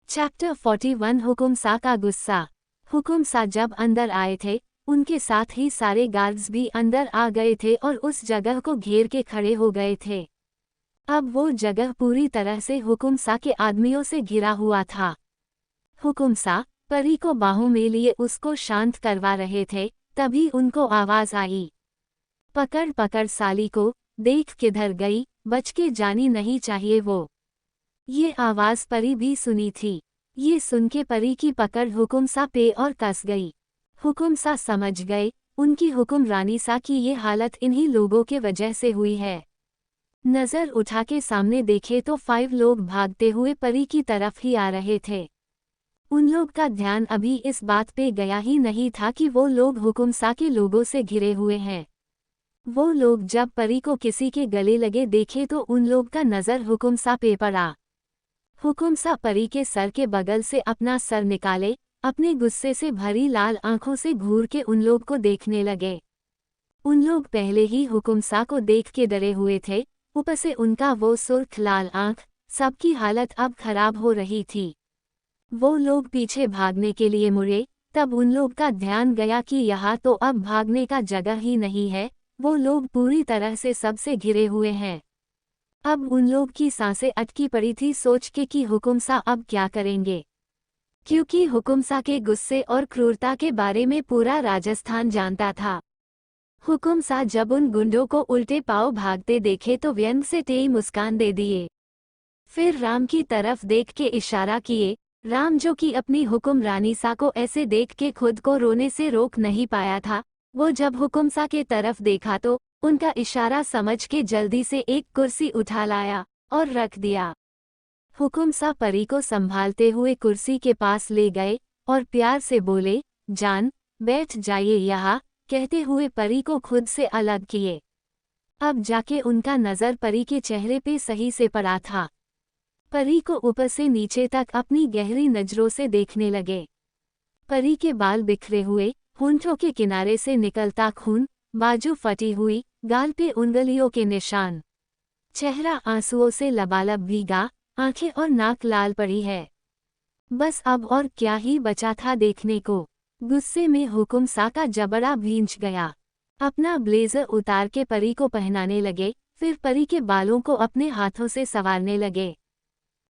Chapter 41 हुकुम सा का गुस्सा। हुकुम सा जब अंदर आए थे, उनके साथ ही सारे गार्ड्स भी अंदर आ गए थे और उस जगह को घेर के खड़े हो गए थे। अब वो जगह पूरी तरह से हुकुम सा के आदमियों से घिरा हुआ था। हुकुम सा परी को बाहों में लिए उसको शांत करवा रहे थे, तभी उनको आवाज आई, पकड़ पकड़ साली को, देख किधर गई, बच के जानी नहीं चाहिए वो। ये आवाज परी भी सुनी थी। ये सुन के परी की पकड़ हुकुम सा पे और कस गई। हुकुम सा समझ गए, उनकी हुकुम रानी सा की ये हालत इन्हीं लोगों के वजह से हुई है। नजर उठा के सामने देखे तो 5 लोग भागते हुए परी की तरफ ही आ रहे थे। उन लोग का ध्यान अभी इस बात पे गया ही नहीं था कि वो लोग हुकुम सा के लोगों से घिरे हुए हैं। वो लोग जब परी को किसी के गले लगे देखे तो उन लोग का नजर हुकुम सा पे पड़ा। हुकुम सा परी के सर के बगल से अपना सर निकाले, अपने गुस्से से भरी लाल आंखों से घूर के उन लोग को देखने लगे। उन लोग पहले ही हुकुम सा को देख के डरे हुए थे, ऊपर से उनका वो सुर्ख लाल आंख, सबकी हालत अब खराब हो रही थी। वो लोग पीछे भागने के लिए मुड़े, तब उन लोग का ध्यान गया कि यहाँ तो अब भागने का जगह ही नहीं है, वो लोग पूरी तरह से सबसे घिरे हुए हैं। अब उन लोग की सांसें अटकी पड़ी थी सोच के कि हुकुम सा अब क्या करेंगे, क्योंकि हुकुम सा के गुस्से और क्रूरता के बारे में पूरा राजस्थान जानता था। हुकुम सा जब उन गुंडों को उल्टे पांव भागते देखे तो व्यंग से टेढ़ी मुस्कान दे दिए। फिर राम की तरफ देख के इशारा किए। राम जो कि अपनी हुकुम रानी सा को ऐसे देख के खुद को रोने से रोक नहीं पाया था, वो जब हुकुम सा के तरफ देखा तो उनका इशारा समझ के जल्दी से एक कुर्सी उठा लाया और रख दिया। हुकुम सा परी को संभालते हुए कुर्सी के पास ले गए और प्यार से बोले, जान, बैठ जाइए यहाँ, कहते हुए परी को खुद से अलग किए। अब जाके उनका नज़र परी के चेहरे पे सही से पड़ा था। परी को ऊपर से नीचे तक अपनी गहरी नजरों से देखने लगे। परी के बाल बिखरे हुए, होंठों के किनारे से निकलता खून, बाजू फटी हुई, गाल पे उंगलियों के निशान, चेहरा आंसुओं से लबालब भीगा, आंखें और नाक लाल पड़ी है। बस अब और क्या ही बचा था देखने को। गुस्से में हुकुम सा का जबड़ा भींच गया। अपना ब्लेजर उतार के परी को पहनाने लगे, फिर परी के बालों को अपने हाथों से संवारने लगे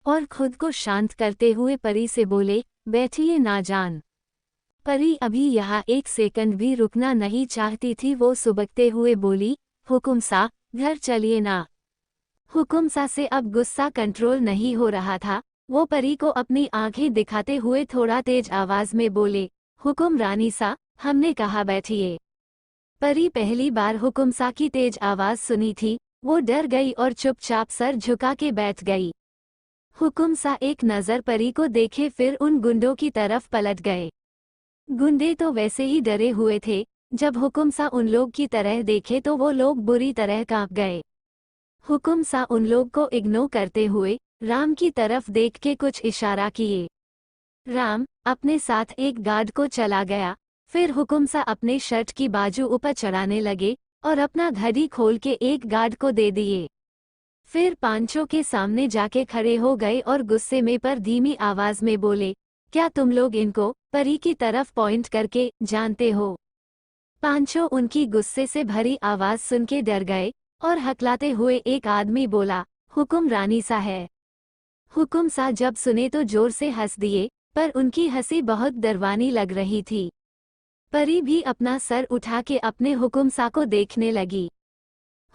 और खुद को शांत करते हुए परी से बोले, बैठिए ना जान। परी अभी यहाँ एक सेकंड भी रुकना नहीं चाहती थी। वो सुबकते हुए बोली, हुकुम सा, घर चलिए ना। हुकुम सा से अब गुस्सा कंट्रोल नहीं हो रहा था। वो परी को अपनी आंखें दिखाते हुए थोड़ा तेज आवाज में बोले, हुकुम रानी सा, हमने कहा बैठिए। परी पहली बार हुकुम सा की तेज आवाज सुनी थी। वो डर गई और चुपचाप सर झुका के बैठ गई। हुकुम सा एक नजर परी को देखे फिर उन गुंडों की तरफ पलट गए। गुंडे तो वैसे ही डरे हुए थे, जब हुकुम सा उन लोग की तरह देखे तो वो लोग बुरी तरह कांप गए। हुकुम सा उन लोग को इग्नोर करते हुए राम की तरफ देख के कुछ इशारा किए। राम अपने साथ एक गार्ड को चला गया। फिर हुकुम सा अपने शर्ट की बाजू ऊपर चढ़ाने लगे और अपना घड़ी खोल के एक गार्ड को दे दिए। फिर पांचों के सामने जाके खड़े हो गए और गुस्से में पर धीमी आवाज में बोले, क्या तुम लोग इनको, परी की तरफ पॉइंट करके, जानते हो? पांचों उनकी गुस्से से भरी आवाज सुन के डर गए और हकलाते हुए एक आदमी बोला, हुकुम रानी सा है। हुकुम सा जब सुने तो जोर से हंस दिए, पर उनकी हंसी बहुत डरवानी लग रही थी। परी भी अपना सर उठा के अपने हुकुम सा को देखने लगी।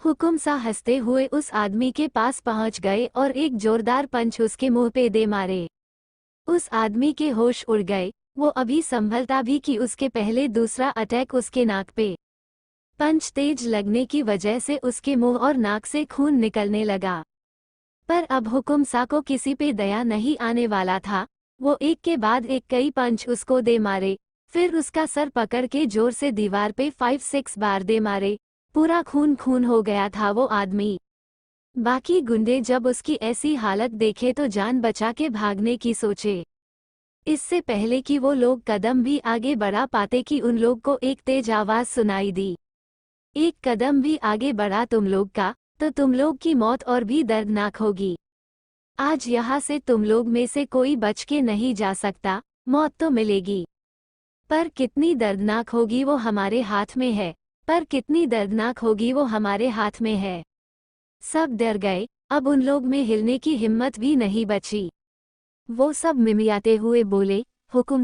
हुकुम सा हंसते हुए उस आदमी के पास पहुंच गए और एक जोरदार पंच उसके मुंह पे दे मारे। उस आदमी के होश उड़ गए। वो अभी संभलता भी कि उसके पहले दूसरा अटैक उसके नाक पे। पंच तेज लगने की वजह से उसके मुंह और नाक से खून निकलने लगा। पर अब हुकुम सा को किसी पे दया नहीं आने वाला था। वो एक के बाद एक कई पंच उसको दे मारे, फिर उसका सर पकड़ के जोर से दीवार पे 5-6 बार दे मारे। पूरा खून खून हो गया था वो आदमी। बाकी गुंडे जब उसकी ऐसी हालत देखे तो जान बचा के भागने की सोचे, इससे पहले कि वो लोग कदम भी आगे बढ़ा पाते कि उन लोग को एक तेज आवाज सुनाई दी, एक कदम भी आगे बढ़ा तुम लोग का, तो तुम लोग की मौत और भी दर्दनाक होगी। आज यहाँ से तुम लोग में से कोई बच के नहीं जा सकता, मौत तो मिलेगी। पर कितनी दर्दनाक होगी वो हमारे हाथ में है, पर कितनी दर्दनाक होगी वो हमारे हाथ में है। सब डर गए, अब उन लोग में हिलने की हिम्मत भी नहीं बची। वो सब मिमियाते हुए बोले, हुकुम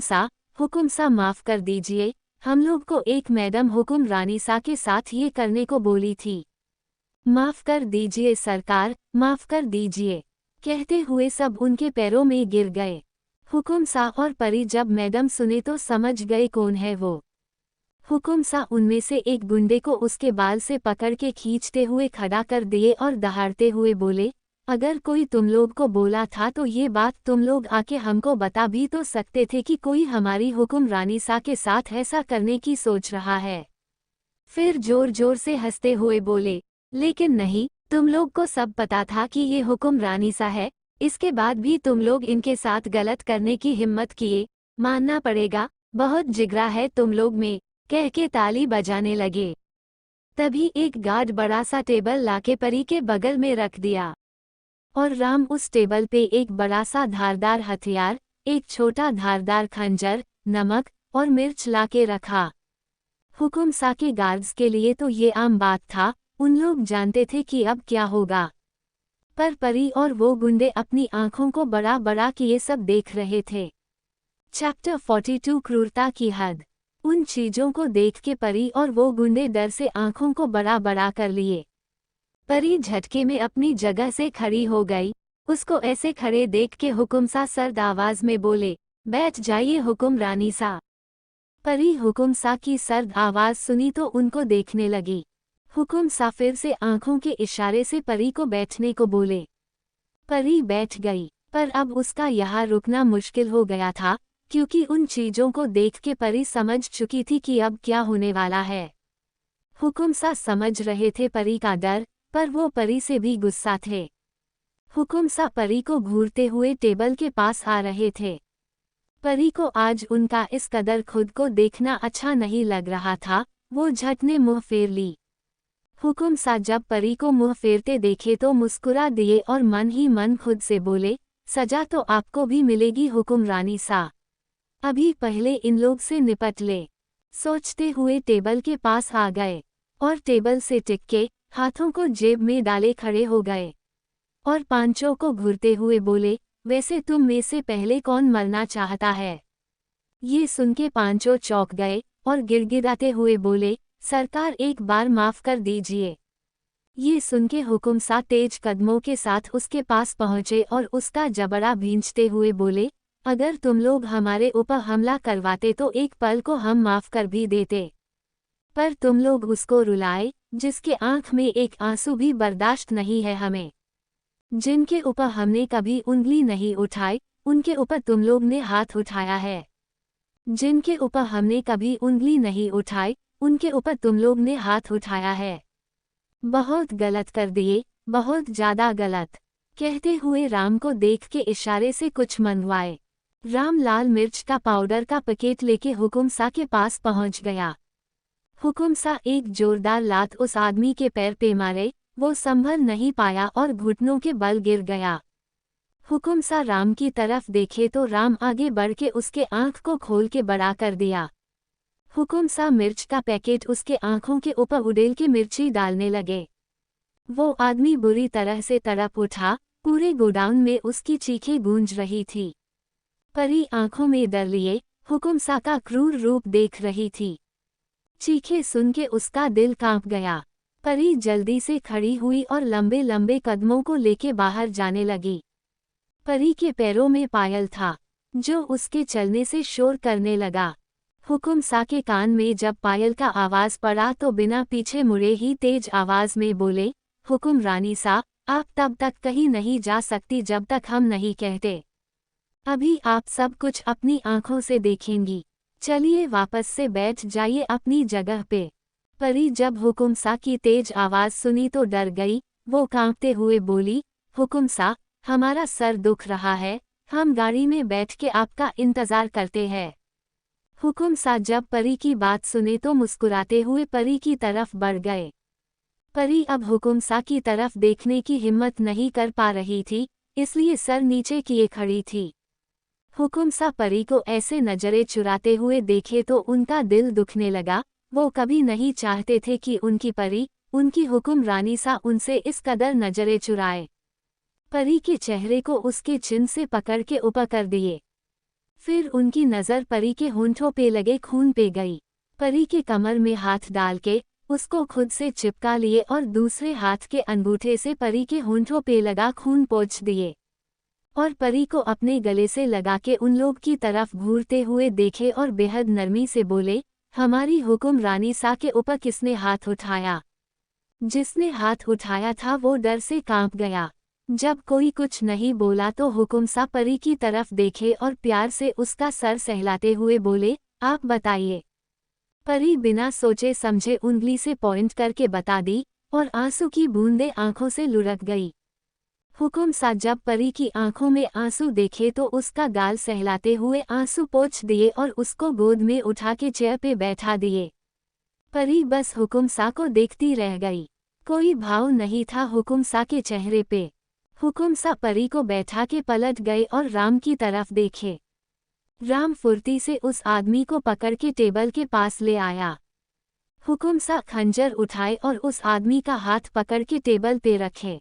सा माफ कर दीजिए, हम लोग को एक मैडम हुकुम रानी सा के साथ ये करने को बोली थी। माफ कर दीजिए सरकार, माफ कर दीजिए, कहते हुए सब उनके पैरों में गिर गए। हुकुम सा और परी जब मैडम सुने तो समझ गए कौन है वो। हुकुम सा उनमें से एक गुंडे को उसके बाल से पकड़ के खींचते हुए खड़ा कर दिए और दहाड़ते हुए बोले, अगर कोई तुम लोग को बोला था तो ये बात तुम लोग आके हमको बता भी तो सकते थे कि कोई हमारी हुकुम रानी सा के साथ ऐसा करने की सोच रहा है। फिर जोर जोर से हंसते हुए बोले, लेकिन नहीं, तुम लोग को सब पता था कि ये हुकुम रानी सा है, इसके बाद भी तुम लोग इनके साथ गलत करने की हिम्मत किए, मानना पड़ेगा, बहुत जिगरा है तुम लोग में, कह के ताली बजाने लगे। तभी एक गार्ड बड़ा सा टेबल लाके परी के बगल में रख दिया और राम उस टेबल पे एक बड़ा सा धारदार हथियार, एक छोटा धारदार खंजर, नमक और मिर्च लाके रखा। हुकुम सा के गार्ड्स के लिए तो ये आम बात था, उन लोग जानते थे कि अब क्या होगा। पर परी और वो गुंडे अपनी आंखों को बड़ा बड़ा किए सब देख रहे थे। चैप्टर 42 क्रूरता की हद। उन चीजों को देख के परी और वो गुंडे डर से आंखों को बड़ा बड़ा कर लिए। परी झटके में अपनी जगह से खड़ी हो गई, उसको ऐसे खड़े देख के हुकुम सा सर्द आवाज में बोले, बैठ जाइए हुकुम रानी सा। परी हुकुम सा की सर्द आवाज सुनी तो उनको देखने लगी। हुकुम सा फिर से आंखों के इशारे से परी को बैठने को बोले। परी बैठ गई, पर अब उसका यहाँ रुकना मुश्किल हो गया था, क्योंकि उन चीजों को देख के परी समझ चुकी थी कि अब क्या होने वाला है। हुकुम सा समझ रहे थे परी का डर, पर वो परी से भी गुस्सा थे। हुकुम सा परी को घूरते हुए टेबल के पास आ रहे थे। परी को आज उनका इस कदर खुद को देखना अच्छा नहीं लग रहा था, वो झट ने मुंह फेर ली। हुकुम सा जब परी को मुंह फेरते देखे तो मुस्कुरा दिए और मन ही मन खुद से बोले, सजा तो आपको भी मिलेगी हुकुम रानी सा, अभी पहले इन लोग से निपट ले। सोचते हुए टेबल के पास आ गए और टेबल से टिक हाथों को जेब में डाले खड़े हो गए और पांचों को घूरते हुए बोले, वैसे तुम में से पहले कौन मरना चाहता है। ये सुन के पांचों चौंक गए और गिड़गिड़ाते हुए बोले, सरकार एक बार माफ कर दीजिए। ये सुन के हुकुम सा तेज कदमों के साथ उसके पास पहुंचे और उसका जबड़ा भींचते हुए बोले, अगर तुम लोग हमारे ऊपर हमला करवाते तो एक पल को हम माफ कर भी देते, पर तुम लोग उसको रुलाए जिसके आंख में एक आंसू भी बर्दाश्त नहीं है हमें। जिनके ऊपर हमने कभी उंगली नहीं उठाई, उनके ऊपर तुम लोग ने हाथ उठाया है। जिनके ऊपर हमने कभी उंगली नहीं उठाई, उनके ऊपर तुम लोग ने हाथ उठाया है। बहुत गलत कर दिए, बहुत ज्यादा गलत, कहते हुए राम को देख के इशारे से कुछ मनवाए। राम लाल मिर्च का पाउडर का पैकेट लेके हुकुम सा के पास पहुंच गया। हुकुम सा एक जोरदार लात उस आदमी के पैर पे मारे, वो संभल नहीं पाया और घुटनों के बल गिर गया। हुकुम सा राम की तरफ देखे तो राम आगे बढ़ के उसके आंख को खोल के बड़ा कर दिया। हुकुम सा मिर्च का पैकेट उसके आंखों के ऊपर उड़ेल के मिर्ची डालने लगे। वो आदमी बुरी तरह से तड़प उठा, पूरे गोडाउन में उसकी चीखें गूंज रही थी। परी आंखों में डर लिए हुकुम सा का क्रूर रूप देख रही थी। चीखें सुन के उसका दिल कांप गया। परी जल्दी से खड़ी हुई और लंबे लंबे कदमों को लेके बाहर जाने लगी। परी के पैरों में पायल था, जो उसके चलने से शोर करने लगा। हुकुम सा के कान में जब पायल का आवाज पड़ा तो बिना पीछे मुड़े ही तेज आवाज में बोले, हुकुम रानी सा, आप तब तक कहीं नहीं जा सकती जब तक हम नहीं कहते। अभी आप सब कुछ अपनी आंखों से देखेंगी। चलिए वापस से बैठ जाइए अपनी जगह पे। परी जब हुकुम सा की तेज आवाज सुनी तो डर गई, वो कांपते हुए बोली, हुकुम सा, हमारा सर दुख रहा है, हम गाड़ी में बैठ के आपका इंतजार करते हैं। हुकुम सा जब परी की बात सुने तो मुस्कुराते हुए परी की तरफ बढ़ गए। परी अब हुकुम सा की तरफ देखने की हिम्मत नहीं कर पा रही थी, इसलिए सर नीचे किए खड़ी थी। हुकुम सा परी को ऐसे नजरें चुराते हुए देखे तो उनका दिल दुखने लगा। वो कभी नहीं चाहते थे कि उनकी परी, उनकी हुकुम रानी सा उनसे इस कदर नजरें चुराए। परी के चेहरे को उसके चिन्ह से पकड़ के ऊपर कर दिए। फिर उनकी नज़र परी के होंठों पे लगे खून पे गई। परी के कमर में हाथ डाल के उसको खुद से चिपका लिए और दूसरे हाथ के अंगूठे से परी के होंठों पे लगा खून पोंछ दिए और परी को अपने गले से लगा के उन लोग की तरफ घूरते हुए देखे और बेहद नरमी से बोले, हमारी हुकुम रानी सा के ऊपर किसने हाथ उठाया? जिसने हाथ उठाया था वो डर से कांप गया। जब कोई कुछ नहीं बोला तो हुकुम सा परी की तरफ देखे और प्यार से उसका सर सहलाते हुए बोले, आप बताइए। परी बिना सोचे समझे उंगली से पॉइंट करके बता दी और आंसू की बूंदें आंखों से लुढ़क गई। हुकुम सा जब परी की आंखों में आंसू देखे तो उसका गाल सहलाते हुए आंसू पोंछ दिए और उसको गोद में उठा के चेयर पे बैठा दिए। परी बस हुकुम सा को देखती रह गई। कोई भाव नहीं था हुकुम सा के चेहरे पे। हुकुम सा परी को बैठा के पलट गए और राम की तरफ देखे। राम फुर्ती से उस आदमी को पकड़ के टेबल के पास ले आया। हुकुम सा खंजर उठाए और उस आदमी का हाथ पकड़ के टेबल पे रखे।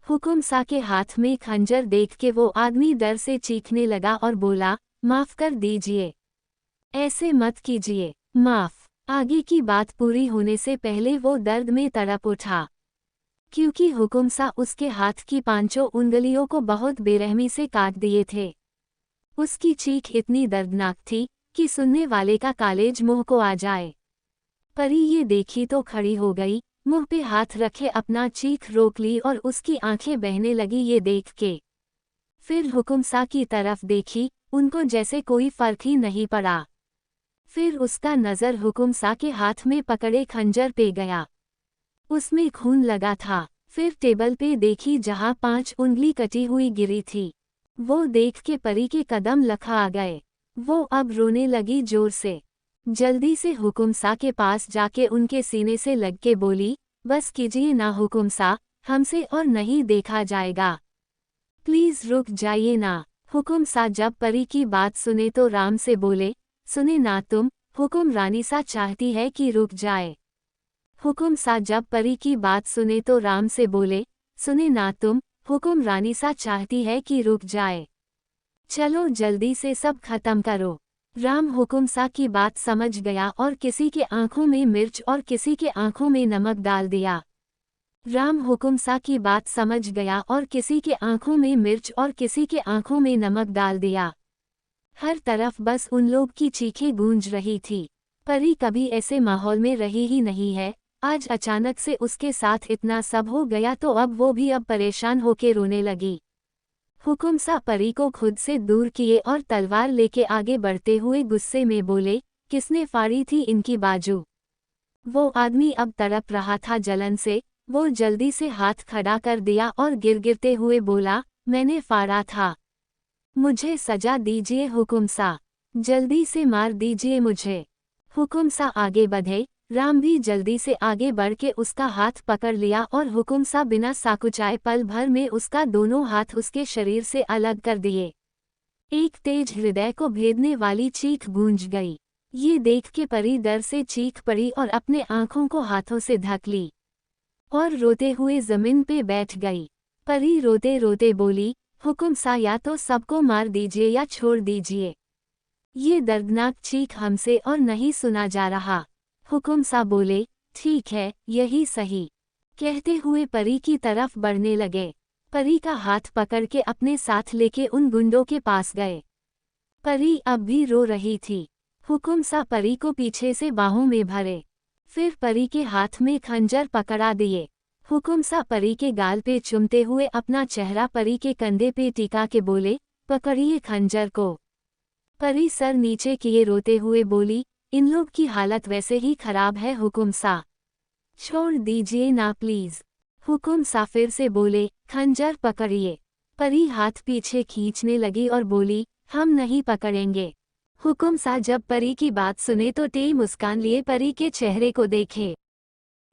हुकुम सा के हाथ में खंजर देख के वो आदमी डर से चीखने लगा और बोला, माफ कर दीजिए, ऐसे मत कीजिए, माफ। आगे की बात पूरी होने से पहले वो दर्द में तड़प उठा, क्योंकि हुकुम सा उसके हाथ की पांचों उंगलियों को बहुत बेरहमी से काट दिए थे। उसकी चीख इतनी दर्दनाक थी कि सुनने वाले का कालेज मुंह को आ जाए। परी ये देखी तो खड़ी हो गई, मुंह पे हाथ रखे अपना चीख रोक ली और उसकी आंखें बहने लगी ये देख के। फिर हुकुम सा की तरफ देखी, उनको जैसे कोई फर्क ही नहीं पड़ा। फिर उसका नज़र हुकुम सा के हाथ में पकड़े खंजर पे गया। उसमें खून लगा था। फिर टेबल पे देखी जहाँ 5 उंगली कटी हुई गिरी थी। वो देख के परी के कदम लखा आ गए। वो अब रोने लगी जोर से। जल्दी से हुकुम सा के पास जाके उनके सीने से लग के बोली, बस कीजिए ना हुकुम सा, हमसे और नहीं देखा जाएगा, प्लीज रुक जाइए ना। हुकुम सा जब परी की बात सुने तो राम से बोले, सुने ना तुम, हुकुम रानी सा चाहती है कि रुक जाए। हुकुम सा जब परी की बात सुने तो राम से बोले, सुने ना तुम, हुकुम रानी सा चाहती है कि रुक जाए। चलो जल्दी से सब खत्म करो। राम हुकुम सा की बात समझ गया और किसी के आंखों में मिर्च और किसी के आंखों में नमक डाल दिया। राम हुकुम सा की बात समझ गया और किसी के आंखों में मिर्च और किसी के आंखों में नमक डाल दिया। हर तरफ बस उन लोग की चीखें गूंज रही थी। परी कभी ऐसे माहौल में रही ही नहीं है। आज अचानक से उसके साथ इतना सब हो गया तो अब वो भी अब परेशान होके रोने लगी। हुकुम सा परी को खुद से दूर किए और तलवार लेके आगे बढ़ते हुए गुस्से में बोले, किसने फाड़ी थी इनकी बाजू? वो आदमी अब तड़प रहा था जलन से। वो जल्दी से हाथ खड़ा कर दिया और गिरगिरते हुए बोला, मैंने फाड़ा था, मुझे सजा दीजिए हुकुम सा, जल्दी से मार दीजिए मुझे। हुकुम सा आगे बढ़े। राम भी जल्दी से आगे बढ़ के उसका हाथ पकड़ लिया और हुकुम सा बिना साकुचाए पल भर में उसका दोनों हाथ उसके शरीर से अलग कर दिए। एक तेज हृदय को भेदने वाली चीख गूंज गई। ये देख के परी डर से चीख पड़ी और अपने आंखों को हाथों से ढक ली और रोते हुए जमीन पे बैठ गई। परी रोते रोते बोली, हुकुम सा या तो सबको मार दीजिए या छोड़ दीजिए, ये दर्दनाक चीख हमसे और नहीं सुना जा रहा। हुकुम सा बोले, ठीक है, यही सही। कहते हुए परी की तरफ बढ़ने लगे। परी का हाथ पकड़ के अपने साथ लेके उन गुंडों के पास गए। परी अब भी रो रही थी। हुकुम सा परी को पीछे से बाहों में भरे। फिर परी के हाथ में खंजर पकड़ा दिए। हुकुम सा परी के गाल पे चुमते हुए अपना चेहरा परी के कंधे पे टिका के बोले, पकड़िए खंजर को। परी सर नीचे किए रोते हुए बोली, इन लोग की हालत वैसे ही खराब है हुकुम सा, छोड़ दीजिए ना प्लीज। हुकुम सा फिर से बोले, खंजर पकड़िए। परी हाथ पीछे खींचने लगी और बोली, हम नहीं पकड़ेंगे। हुकुम सा जब परी की बात सुने तो तेज मुस्कान लिए परी के चेहरे को देखे।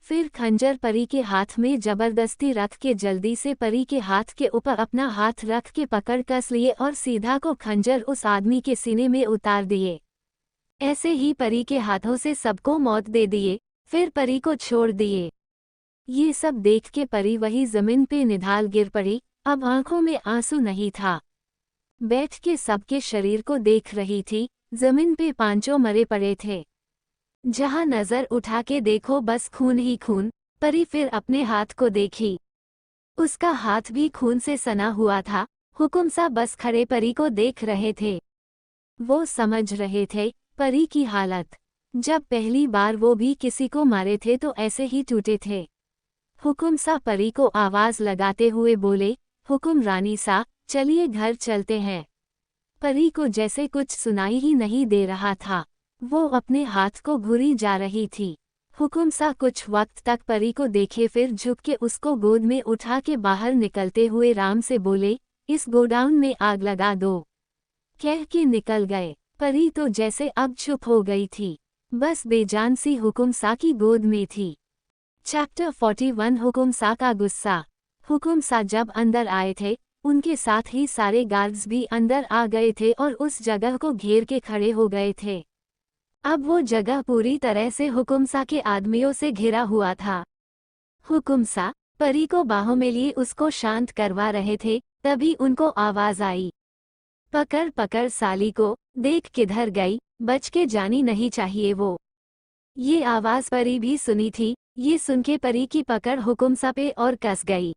फिर खंजर परी के हाथ में जबरदस्ती रख के जल्दी से परी के हाथ के ऊपर अपना हाथ रख के पकड़ कस लिए और सीधा को खंजर उस आदमी के सीने में उतार दिए। ऐसे ही परी के हाथों से सबको मौत दे दिए, फिर परी को छोड़ दिए। ये सब देख के परी वही जमीन पे निढाल गिर पड़ी। अब आंखों में आंसू नहीं था। बैठ के सबके शरीर को देख रही थी। जमीन पे पांचों मरे पड़े थे। जहां नजर उठा के देखो बस खून ही खून। परी फिर अपने हाथ को देखी, उसका हाथ भी खून से सना हुआ था। हुकुम सा बस खड़े परी को देख रहे थे। वो समझ रहे थे परी की हालत। जब पहली बार वो भी किसी को मारे थे तो ऐसे ही टूटे थे। हुकुम सा परी को आवाज लगाते हुए बोले, हुकुम रानी सा, चलिए घर चलते हैं। परी को जैसे कुछ सुनाई ही नहीं दे रहा था। वो अपने हाथ को घुरी जा रही थी। हुकुम सा कुछ वक्त तक परी को देखे फिर झुक के उसको गोद में उठा के बाहर निकलते हुए राम से बोले, इस गोडाउन में आग लगा दो। कह के निकल गए। परी तो जैसे अब चुप हो गई थी, बस बेजान सी हुकुम सा की गोद में थी। चैप्टर 41 हुकुम सा का गुस्सा। हुकुम सा जब अंदर आए थे, उनके साथ ही सारे गार्ड्स भी अंदर आ गए थे और उस जगह को घेर के खड़े हो गए थे। अब वो जगह पूरी तरह से हुकुम सा के आदमियों से घिरा हुआ था। हुकुम सा परी को बाहों में लिए उसको शांत करवा रहे थे, तभी उनको आवाज आई, पकड़ पकड़ साली को, देख किधर गई, बच के जानी नहीं चाहिए वो। ये आवाज परी भी सुनी थी। ये सुन के परी की पकड़ हुकुम सा पे और कस गई।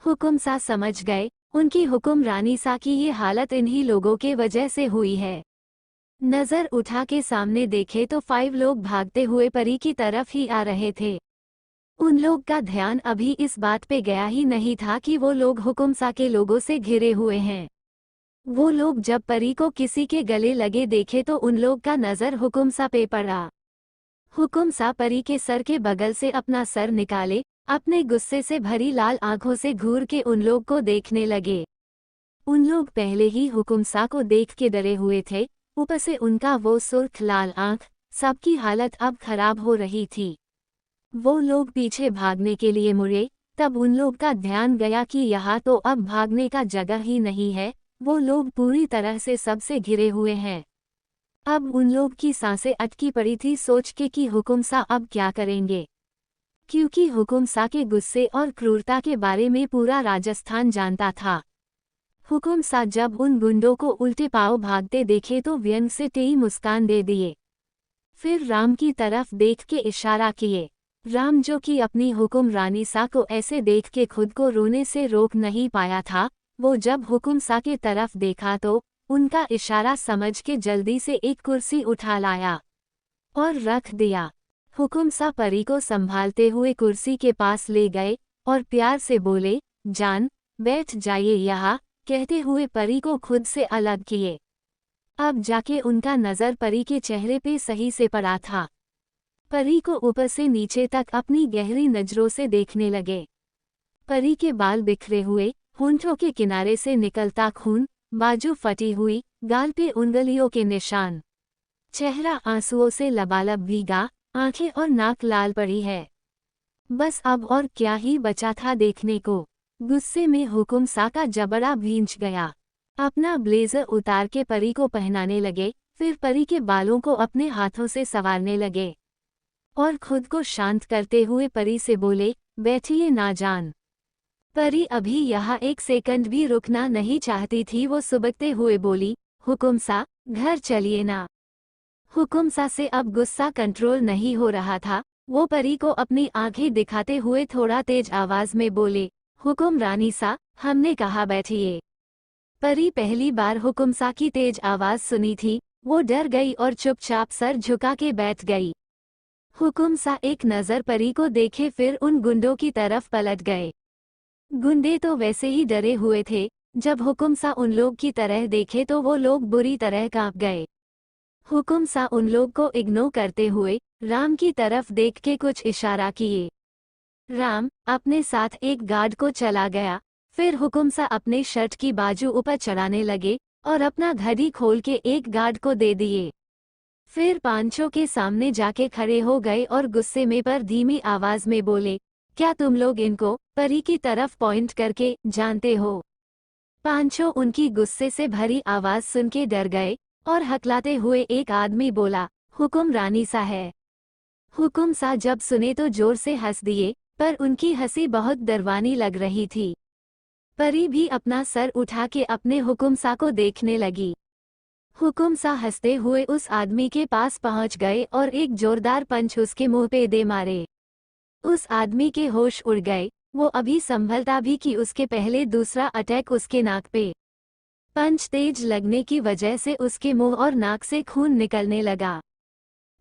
हुकुम सा समझ गए, उनकी हुकुम रानी सा की ये हालत इन्हीं लोगों के वजह से हुई है। नजर उठा के सामने देखे तो 5 लोग भागते हुए परी की तरफ ही आ रहे थे। उन लोग का ध्यान अभी इस बात पे गया ही नहीं था कि वो लोग हुकुम सा के लोगों से घिरे हुए हैं। वो लोग जब परी को किसी के गले लगे देखे तो उन लोग का नजर हुकुम सा पे पड़ा। हुकुम सा परी के सर के बगल से अपना सर निकाले, अपने गुस्से से भरी लाल आंखों से घूर के उन लोग को देखने लगे। उन लोग पहले ही हुकुम सा को देख के डरे हुए थे, ऊपर से उनका वो सुर्ख लाल आंख, सबकी हालत अब खराब हो रही थी। वो लोग पीछे भागने के लिए मुड़े, तब उन लोग का ध्यान गया कि यहाँ तो अब भागने का जगह ही नहीं है। वो लोग पूरी तरह से सबसे घिरे हुए हैं। अब उन लोग की सांसें अटकी पड़ी थी सोच के कि हुकुम सा अब क्या करेंगे, क्योंकि हुकुम सा के गुस्से और क्रूरता के बारे में पूरा राजस्थान जानता था। हुकुम सा जब उन गुंडों को उल्टे पांव भागते देखे तो व्यंग से टेढ़ी मुस्कान दे दिए। फिर राम की तरफ देख के इशारा किए। राम जो कि अपनी हुकुम रानी सा को ऐसे देख के खुद को रोने से रोक नहीं पाया था, वो जब हुकुम सा के तरफ देखा तो उनका इशारा समझ के जल्दी से एक कुर्सी उठा लाया और रख दिया। हुकुम सा परी को संभालते हुए कुर्सी के पास ले गए और प्यार से बोले, जान, बैठ जाइए यहाँ, कहते हुए परी को खुद से अलग किए। अब जाके उनका नज़र परी के चेहरे पे सही से पड़ा था। परी को ऊपर से नीचे तक अपनी गहरी नजरों से देखने लगे। परी के बाल बिखरे हुए, होंठों के किनारे से निकलता खून, बाजू फटी हुई, गाल पे उंगलियों के निशान, चेहरा आंसुओं से लबालब भीगा, आंखें और नाक लाल पड़ी है। बस अब और क्या ही बचा था देखने को। गुस्से में हुकुम सा का जबड़ा भींच गया। अपना ब्लेजर उतार के परी को पहनाने लगे, फिर परी के बालों को अपने हाथों से संवारने लगे और खुद को शांत करते हुए परी से बोले, बैठिए ना जान। परी अभी यहाँ एक सेकंड भी रुकना नहीं चाहती थी। वो सुबकते हुए बोली, हुकुम सा, घर चलिए ना। हुकुम सा से अब गुस्सा कंट्रोल नहीं हो रहा था। वो परी को अपनी आंखें दिखाते हुए थोड़ा तेज आवाज में बोले, हुकुम रानी सा, हमने कहा बैठिए। परी पहली बार हुकुम सा की तेज आवाज सुनी थी। वो डर गई और चुपचाप सर झुका के बैठ गई। हुकुम सा एक नजर परी को देखे फिर उन गुंडों की तरफ पलट गए। गुंडे तो वैसे ही डरे हुए थे, जब हुकुम सा उन लोग की तरह देखे तो वो लोग बुरी तरह कांप गए। हुकुम सा उन लोग को इग्नोर करते हुए राम की तरफ देख के कुछ इशारा किए। राम अपने साथ एक गार्ड को चला गया। फिर हुकुम सा अपने शर्ट की बाजू ऊपर चढ़ाने लगे और अपना घड़ी खोल के एक गार्ड को दे दिए। फिर पांचों के सामने जाके खड़े हो गए और गुस्से में पर धीमी आवाज में बोले, क्या तुम लोग इनको परी की तरफ पॉइंट करके जानते हो? पांचों उनकी गुस्से से भरी आवाज सुन के डर गए और हकलाते हुए एक आदमी बोला, हुकुम रानी सा है। हुकुम सा जब सुने तो जोर से हंस दिए, पर उनकी हंसी बहुत डरवानी लग रही थी। परी भी अपना सर उठा के अपने हुकुम सा को देखने लगी। हुकुम सा हंसते हुए उस आदमी के पास पहुंच गए और एक जोरदार पंच उसके मुंह पे दे मारे। उस आदमी के होश उड़ गए, वो अभी संभलता भी कि उसके पहले दूसरा अटैक उसके नाक पे। पंच तेज लगने की वजह से उसके मुंह और नाक से खून निकलने लगा।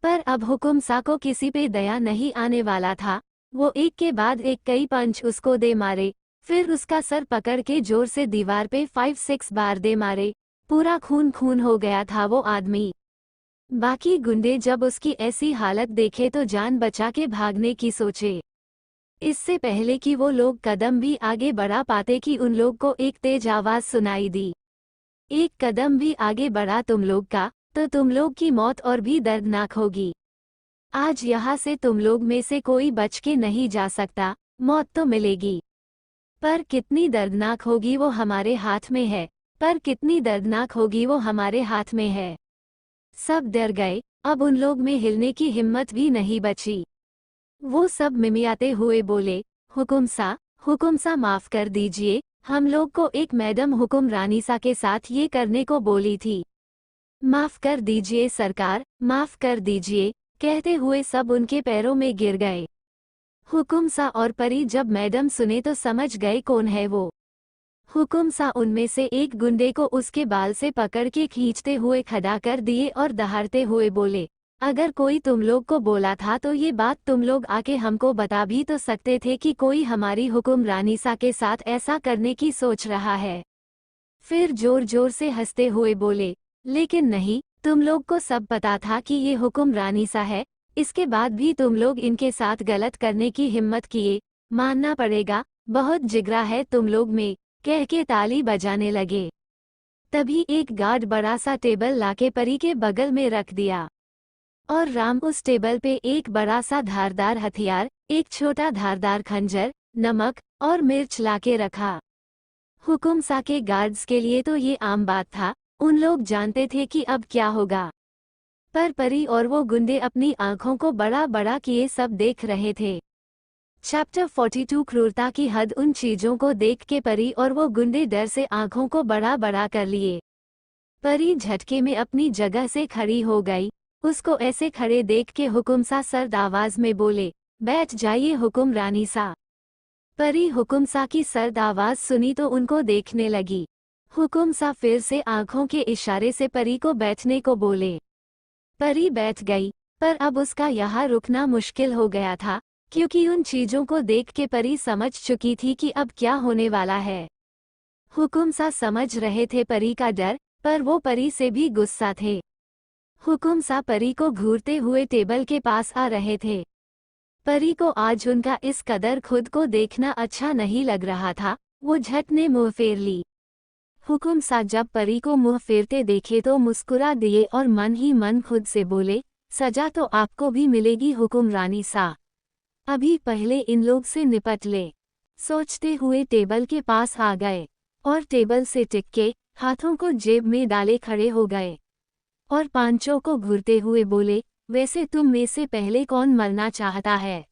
पर अब हुकुम सा को किसी पे दया नहीं आने वाला था। वो एक के बाद एक कई पंच उसको दे मारे, फिर उसका सर पकड़ के जोर से दीवार पे 5-6 बार दे मारे। पूरा खून खून हो गया था वो आदमी। बाकी गुंडे जब उसकी ऐसी हालत देखे तो जान बचा के भागने की सोचे। इससे पहले कि वो लोग कदम भी आगे बढ़ा पाते कि उन लोग को एक तेज आवाज सुनाई दी, एक कदम भी आगे बढ़ा तुम लोग का तो तुम लोग की मौत और भी दर्दनाक होगी। आज यहाँ से तुम लोग में से कोई बच के नहीं जा सकता, मौत तो मिलेगी, पर कितनी दर्दनाक होगी वो हमारे हाथ में है, पर कितनी दर्दनाक होगी वो हमारे हाथ में है। सब डर गए, अब उन लोग में हिलने की हिम्मत भी नहीं बची। वो सब मिमियाते हुए बोले, हुकुम सा माफ कर दीजिए, हम लोग को एक मैडम हुकुम रानी सा के साथ ये करने को बोली थी। माफ कर दीजिए सरकार, माफ कर दीजिए, कहते हुए सब उनके पैरों में गिर गए। हुकुम सा और परी जब मैडम सुने तो समझ गए कौन है वो। हुकुम सा उनमें से एक गुंडे को उसके बाल से पकड़ के खींचते हुए खड़ा कर दिए और दहाड़ते हुए बोले, अगर कोई तुम लोग को बोला था तो ये बात तुम लोग आके हमको बता भी तो सकते थे कि कोई हमारी हुकुम रानी सा के साथ ऐसा करने की सोच रहा है। फिर जोर जोर से हंसते हुए बोले, लेकिन नहीं, तुम लोग को सब पता था कि ये हुकुम रानी सा है, इसके बाद भी तुम लोग इनके साथ गलत करने की हिम्मत किए, मानना पड़ेगा, बहुत जिगरा है तुम लोग में, कह के ताली बजाने लगे। तभी एक गार्ड बड़ा सा टेबल लाके परी के बगल में रख दिया और राम उस टेबल पे एक बड़ा सा धारदार हथियार, एक छोटा धारदार खंजर, नमक और मिर्च लाके रखा। हुकुम सा के गार्ड्स के लिए तो ये आम बात था, उन लोग जानते थे कि अब क्या होगा। पर परी और वो गुंडे अपनी आंखों को बड़ा बड़ा किए सब देख रहे थे। चैप्टर 42 क्रूरता की हद। उन चीजों को देख के परी और वो गुंडे डर से आंखों को बड़ा बड़ा कर लिए। परी झटके में अपनी जगह से खड़ी हो गई। उसको ऐसे खड़े देख के हुकुम सा सर्द आवाज में बोले, बैठ जाइए हुकुम रानी सा। परी हुकुम सा की सर्द आवाज सुनी तो उनको देखने लगी। हुकुम सा फिर से आंखों के इशारे से परी को बैठने को बोले। परी बैठ गई, पर अब उसका यहाँ रुकना मुश्किल हो गया था, क्योंकि उन चीजों को देख के परी समझ चुकी थी कि अब क्या होने वाला है। हुकुम सा समझ रहे थे परी का डर, पर वो परी से भी गुस्सा थे। हुकुम सा परी को घूरते हुए टेबल के पास आ रहे थे। परी को आज उनका इस कदर खुद को देखना अच्छा नहीं लग रहा था, वो झट ने मुंह फेर ली। हुकुम सा जब परी को मुंह फेरते देखे तो मुस्कुरा दिए और मन ही मन खुद से बोले, सजा तो आपको भी मिलेगी हुकुम रानी सा, अभी पहले इन लोग से निपट ले। सोचते हुए टेबल के पास आ गए और टेबल से टिक के हाथों को जेब में डाले खड़े हो गए और पांचों को घूरते हुए बोले, वैसे तुम में से पहले कौन मरना चाहता है?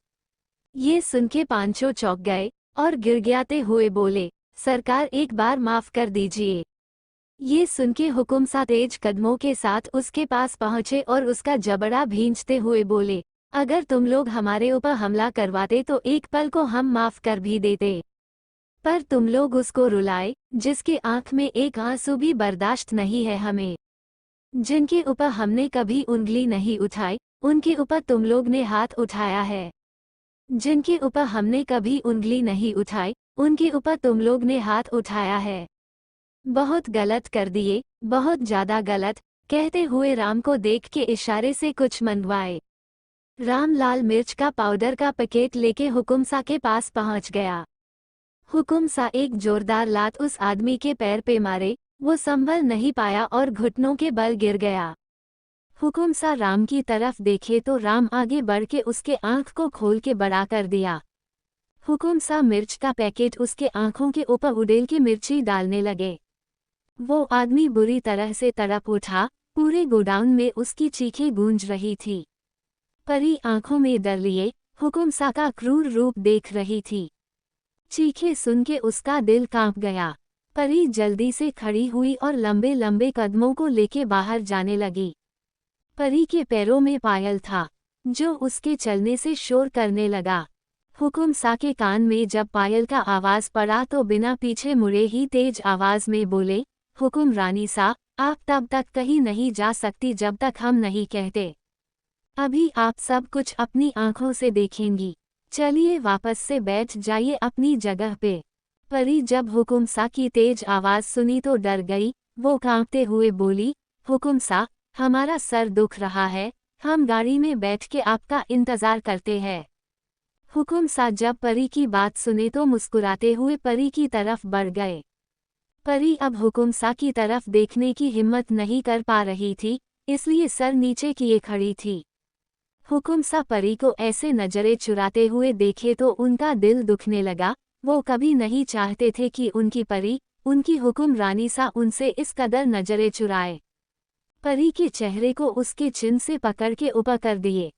ये सुन के पांचों चौंक गए और गिड़गिड़ाते हुए बोले, सरकार एक बार माफ कर दीजिए। ये सुन के हुकुम सा तेज कदमों के साथ उसके पास पहुंचे और उसका जबड़ा भींचते हुए बोले, अगर तुम लोग हमारे ऊपर हमला करवाते तो एक पल को हम माफ कर भी देते, पर तुम लोग उसको रुलाए, जिसके आंख में एक आंसू भी बर्दाश्त नहीं है हमें। जिनके ऊपर हमने कभी उंगली नहीं उठाई, उनके ऊपर तुम लोग ने हाथ उठाया है। जिनके ऊपर हमने कभी उंगली नहीं उठाई, उनके ऊपर तुम लोग ने हाथ उठाया है। बहुत गलत कर दिए, बहुत ज्यादा गलत, कहते हुए राम को देख के इशारे से कुछ मंगवाए। राम लाल मिर्च का पाउडर का पैकेट लेके हुकुम सा के पास पहुंच गया। हुकुम सा एक जोरदार लात उस आदमी के पैर पे मारे, वो संभल नहीं पाया और घुटनों के बल गिर गया। हुकुम सा राम की तरफ देखे तो राम आगे बढ़ के उसके आंख को खोल के बड़ा कर दिया। हुकुम सा मिर्च का पैकेट उसके आंखों के ऊपर उड़ेल के मिर्ची डालने लगे। वो आदमी बुरी तरह से तड़प उठा, पूरे गोडाउन में उसकी चीखें गूंज रही थी। परी आंखों में डर लिए हुकुम सा का क्रूर रूप देख रही थी। चीखें सुन के उसका दिल कांप गया। परी जल्दी से खड़ी हुई और लंबे लंबे कदमों को लेके बाहर जाने लगी। परी के पैरों में पायल था, जो उसके चलने से शोर करने लगा। हुकुम सा के कान में जब पायल का आवाज पड़ा तो बिना पीछे मुड़े ही तेज आवाज में बोले, हुकुम रानी सा, आप तब तक कहीं नहीं जा सकती जब तक हम नहीं कहते। अभी आप सब कुछ अपनी आंखों से देखेंगी। चलिए वापस से बैठ जाइए अपनी जगह पे। परी जब हुकुम सा की तेज आवाज सुनी तो डर गई। वो कांपते हुए बोली, हुकुम सा, हमारा सर दुख रहा है, हम गाड़ी में बैठ के आपका इंतजार करते हैं। हुकुम सा जब परी की बात सुने तो मुस्कुराते हुए परी की तरफ बढ़ गए। परी अब हुकुम सा की तरफ देखने की हिम्मत नहीं कर पा रही थी, इसलिए सर नीचे किए खड़ी थी। हुकुम सा परी को ऐसे नजरें चुराते हुए देखे तो उनका दिल दुखने लगा। वो कभी नहीं चाहते थे कि उनकी परी, उनकी हुकुम रानी सा उनसे इस कदर नजरें चुराए। परी के चेहरे को उसके चिन्ह से पकड़ के ऊपर कर दिए।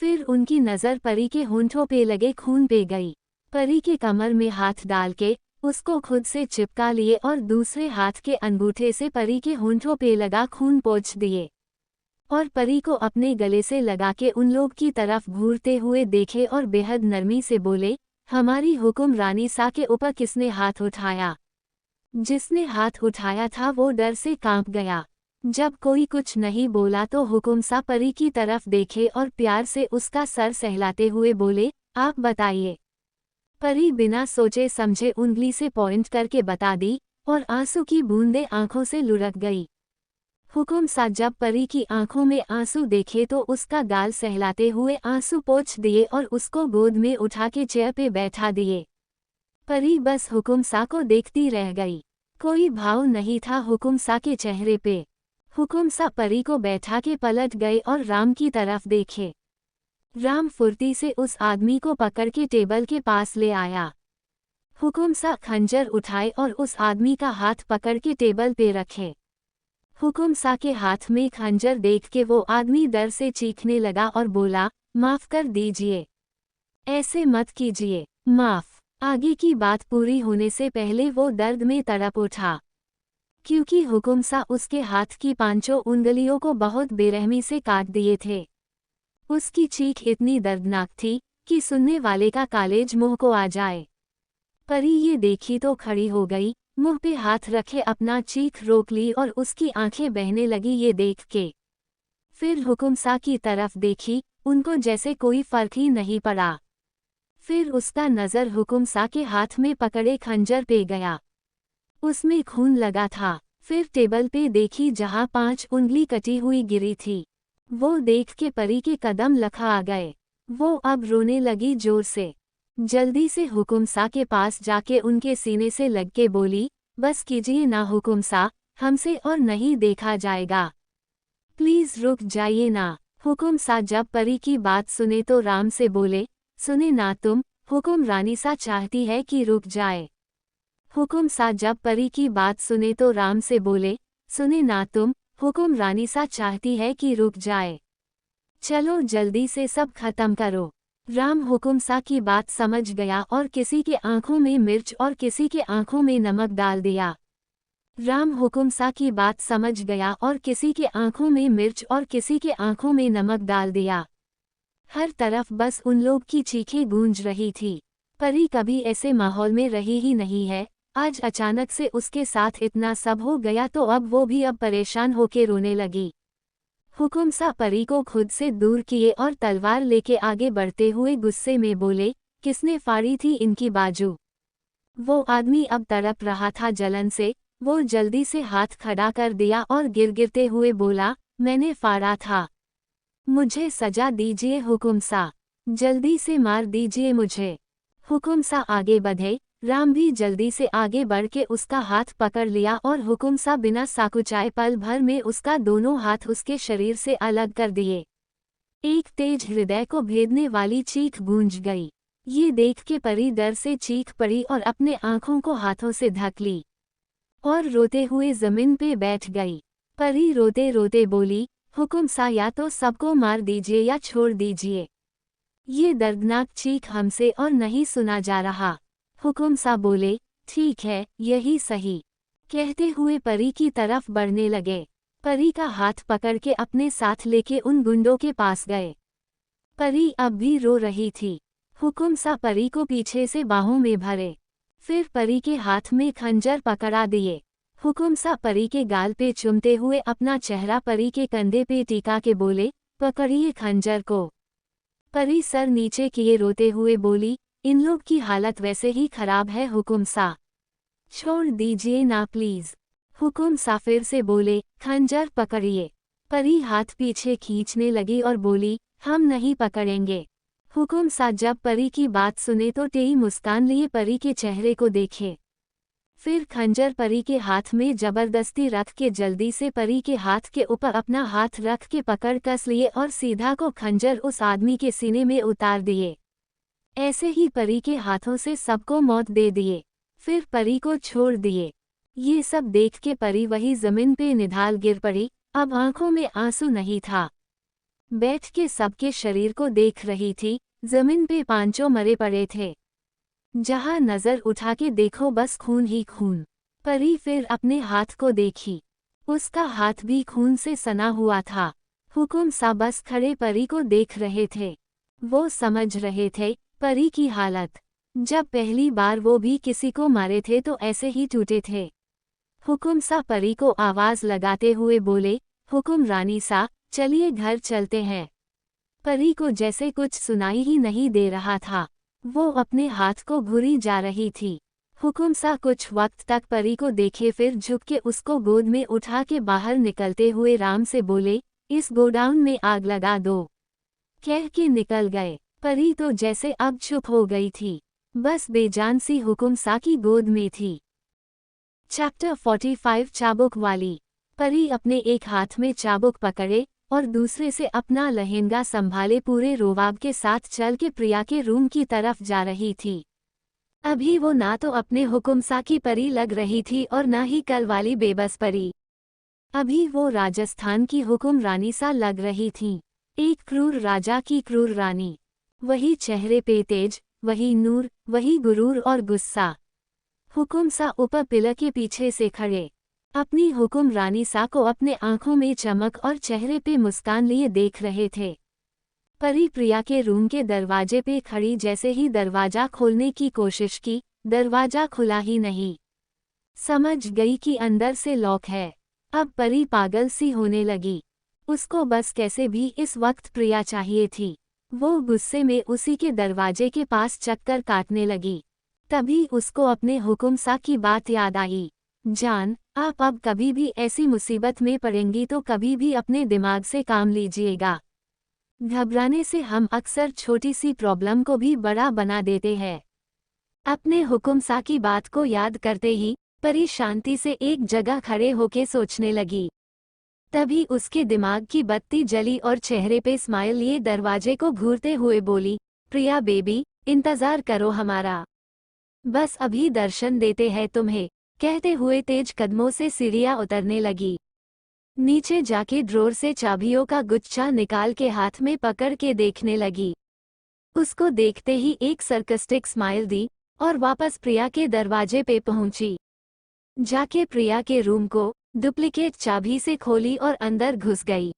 फिर उनकी नज़र परी के होंठों पे लगे खून पे गई। परी के कमर में हाथ डाल के उसको खुद से चिपका लिए और दूसरे हाथ के अंगूठे से परी के होंठों पे लगा खून पोंछ दिए और परी को अपने गले से लगा के उन लोग की तरफ घूरते हुए देखे और बेहद नरमी से बोले, हमारी हुकुम रानी सा के ऊपर किसने हाथ उठाया? जिसने हाथ उठाया था वो डर से कांप गया। जब कोई कुछ नहीं बोला तो हुकुम सा परी की तरफ देखे और प्यार से उसका सर सहलाते हुए बोले, आप बताइए। परी बिना सोचे समझे उंगली से पॉइंट करके बता दी और आंसू की बूंदें आंखों से लुढ़क गई। हुकुम सा जब परी की आंखों में आंसू देखे तो उसका गाल सहलाते हुए आंसू पोंछ दिए और उसको गोद में उठा के चेयर पे बैठा दिए। परी बस हुकुम सा को देखती रह गई। कोई भाव नहीं था हुकुम सा के चेहरे पे। हुकुम सा परी को बैठा के पलट गए और राम की तरफ देखे। राम फुर्ती से उस आदमी को पकड़ के टेबल के पास ले आया। हुकुम सा खंजर उठाए और उस आदमी का हाथ पकड़ के टेबल पे रखे। हुकुम सा के हाथ में खंजर देख के वो आदमी डर से चीखने लगा और बोला, माफ कर दीजिए, ऐसे मत कीजिए, माफ। आगे की बात पूरी होने से पहले वो दर्द में तड़प उठा, क्योंकि हुकुम सा उसके हाथ की पांचों उंगलियों को बहुत बेरहमी से काट दिए थे। उसकी चीख इतनी दर्दनाक थी कि सुनने वाले का कालेज मुंह को आ जाए। परी ये देखी तो खड़ी हो गई, मुंह पे हाथ रखे अपना चीख रोक ली और उसकी आंखें बहने लगी ये देख के। फिर हुकुम सा की तरफ देखी, उनको जैसे कोई फर्क ही नहीं पड़ा। फिर उसका नज़र हुकुम सा के हाथ में पकड़े खंजर पे गया। उसमें खून लगा था। फिर टेबल पे देखी जहाँ 5 उंगली कटी हुई गिरी थी। वो देख के परी के कदम लखा आ गए। वो अब रोने लगी जोर से। जल्दी से हुकुम सा के पास जाके उनके सीने से लग के बोली, बस कीजिए ना हुकुम सा, हमसे और नहीं देखा जाएगा, प्लीज रुक जाइए ना। हुकुम सा जब परी की बात सुने तो राम से बोले, सुने ना तुम, हुकुम रानी सा चाहती है कि रुक जाए। हुकुम सा जब परी की बात सुने तो राम से बोले, सुने ना तुम, हुकुम रानी सा चाहती है कि रुक जाए। चलो जल्दी से सब खत्म करो। राम हुकुम सा की बात समझ गया और किसी के आंखों में मिर्च और किसी के आंखों में नमक डाल दिया। राम हुकुम सा की बात समझ गया और किसी के आंखों में मिर्च और किसी के आंखों में नमक डाल दिया। हर तरफ बस उन लोग की चीखें गूंज रही थी। परी कभी ऐसे माहौल में रही ही नहीं है, आज अचानक से उसके साथ इतना सब हो गया तो अब वो भी अब परेशान होके रोने लगी। हुकुम सा परी को खुद से दूर किए और तलवार लेके आगे बढ़ते हुए गुस्से में बोले, किसने फाड़ी थी इनकी बाजू? वो आदमी अब तड़प रहा था जलन से। वो जल्दी से हाथ खड़ा कर दिया और गिरगिरते हुए बोला, मैंने फाड़ा था, मुझे सजा दीजिए हुकुम सा, जल्दी से मार दीजिए मुझे। हुकुम सा आगे बढ़े, राम भी जल्दी से आगे बढ़ के उसका हाथ पकड़ लिया और हुकुम सा बिना साकुचाए पल भर में उसका दोनों हाथ उसके शरीर से अलग कर दिए। एक तेज हृदय को भेदने वाली चीख गूंज गई। ये देख के परी डर से चीख पड़ी और अपने आंखों को हाथों से ढक ली और रोते हुए जमीन पे बैठ गई। परी रोते रोते बोली, हुकुम सा या तो सबको मार दीजिए या छोड़ दीजिए। ये दर्दनाक चीख हमसे और नहीं सुना जा रहा। हुकुम सा बोले, ठीक है, यही सही। कहते हुए परी की तरफ बढ़ने लगे। परी का हाथ पकड़ के अपने साथ लेके उन गुंडों के पास गए। परी अब भी रो रही थी। हुकुम सा परी को पीछे से बाहों में भरे, फिर परी के हाथ में खंजर पकड़ा दिए। हुकुम सा परी के गाल पे चुमते हुए अपना चेहरा परी के कंधे पे टिका के बोले, पकड़िए खंजर को। परी सर नीचे किए रोते हुए बोली, इन लोग की हालत वैसे ही खराब है हुकुम सा, छोड़ दीजिए ना प्लीज। हुकुम सा फिर से बोले, खंजर पकड़िए। परी हाथ पीछे खींचने लगी और बोली, हम नहीं पकड़ेंगे। हुकुम सा जब परी की बात सुने तो टेढ़ी मुस्कान लिए परी के चेहरे को देखे, फिर खंजर परी के हाथ में जबरदस्ती रख के जल्दी से परी के हाथ के ऊपर अपना हाथ रख के पकड़ कस लिए और सीधा को खंजर उस आदमी के सीने में उतार दिए। ऐसे ही परी के हाथों से सबको मौत दे दिए, फिर परी को छोड़ दिए। ये सब देख के परी वही जमीन पे निढाल गिर पड़ी। अब आंखों में आंसू नहीं था। बैठ के सबके शरीर को देख रही थी। जमीन पे पांचों मरे पड़े थे। जहां नजर उठा के देखो बस खून ही खून। परी फिर अपने हाथ को देखी, उसका हाथ भी खून से सना हुआ था। हुकुम सा बस खड़े परी को देख रहे थे। वो समझ रहे थे परी की हालत। जब पहली बार वो भी किसी को मारे थे तो ऐसे ही टूटे थे। हुकुम सा परी को आवाज लगाते हुए बोले, हुकुम रानी सा, चलिए घर चलते हैं। परी को जैसे कुछ सुनाई ही नहीं दे रहा था। वो अपने हाथ को घुरी जा रही थी। हुकुम सा कुछ वक्त तक परी को देखे फिर झुक के उसको गोद में उठा के बाहर निकलते हुए राम से बोले, इस गोडाउन में आग लगा दो। कह के निकल गए। परी तो जैसे अब चुप हो गई थी, बस बेजान सी हुकुम सा की गोद में थी। चैप्टर 45 चाबुक वाली। परी अपने एक हाथ में चाबुक पकड़े और दूसरे से अपना लहंगा संभाले पूरे रोवाब के साथ चल के प्रिया के रूम की तरफ जा रही थी। अभी वो ना तो अपने हुकुम सा की परी लग रही थी और ना ही कल वाली बेबस परी। अभी वो राजस्थान की हुकुम रानी सा लग रही थी, एक क्रूर राजा की क्रूर रानी। वही चेहरे पे तेज, वही नूर, वही गुरूर और गुस्सा। हुकुम सा ऊपर पिलर के पीछे से खड़े अपनी हुकुम रानी सा को अपने आंखों में चमक और चेहरे पे मुस्कान लिए देख रहे थे। परी प्रिया के रूम के दरवाजे पे खड़ी जैसे ही दरवाजा खोलने की कोशिश की, दरवाजा खुला ही नहीं। समझ गई कि अंदर से लॉक है। अब परी पागल सी होने लगी। उसको बस कैसे भी इस वक्त प्रिया चाहिए थी। वो गुस्से में उसी के दरवाजे के पास चक्कर काटने लगी। तभी उसको अपने हुकुम सा की बात याद आई। जान, आप अब कभी भी ऐसी मुसीबत में पड़ेंगी तो कभी भी अपने दिमाग से काम लीजिएगा। घबराने से हम अक्सर छोटी सी प्रॉब्लम को भी बड़ा बना देते हैं। अपने हुकुम सा की बात को याद करते ही परी शांति से एक जगह खड़े होके सोचने लगी। तभी उसके दिमाग की बत्ती जली और चेहरे पे स्माइल लिए दरवाजे को घूरते हुए बोली, प्रिया बेबी, इंतजार करो हमारा, बस अभी दर्शन देते हैं तुम्हें। कहते हुए तेज कदमों से सीढ़ियां उतरने लगी। नीचे जाके ड्रॉर से चाबियों का गुच्छा निकाल के हाथ में पकड़ के देखने लगी। उसको देखते ही एक सरकास्टिक स्माइल दी और वापस प्रिया के दरवाजे पे पहुंची। जाके प्रिया के रूम को डुप्लीकेट चाबी से खोली और अंदर घुस गई।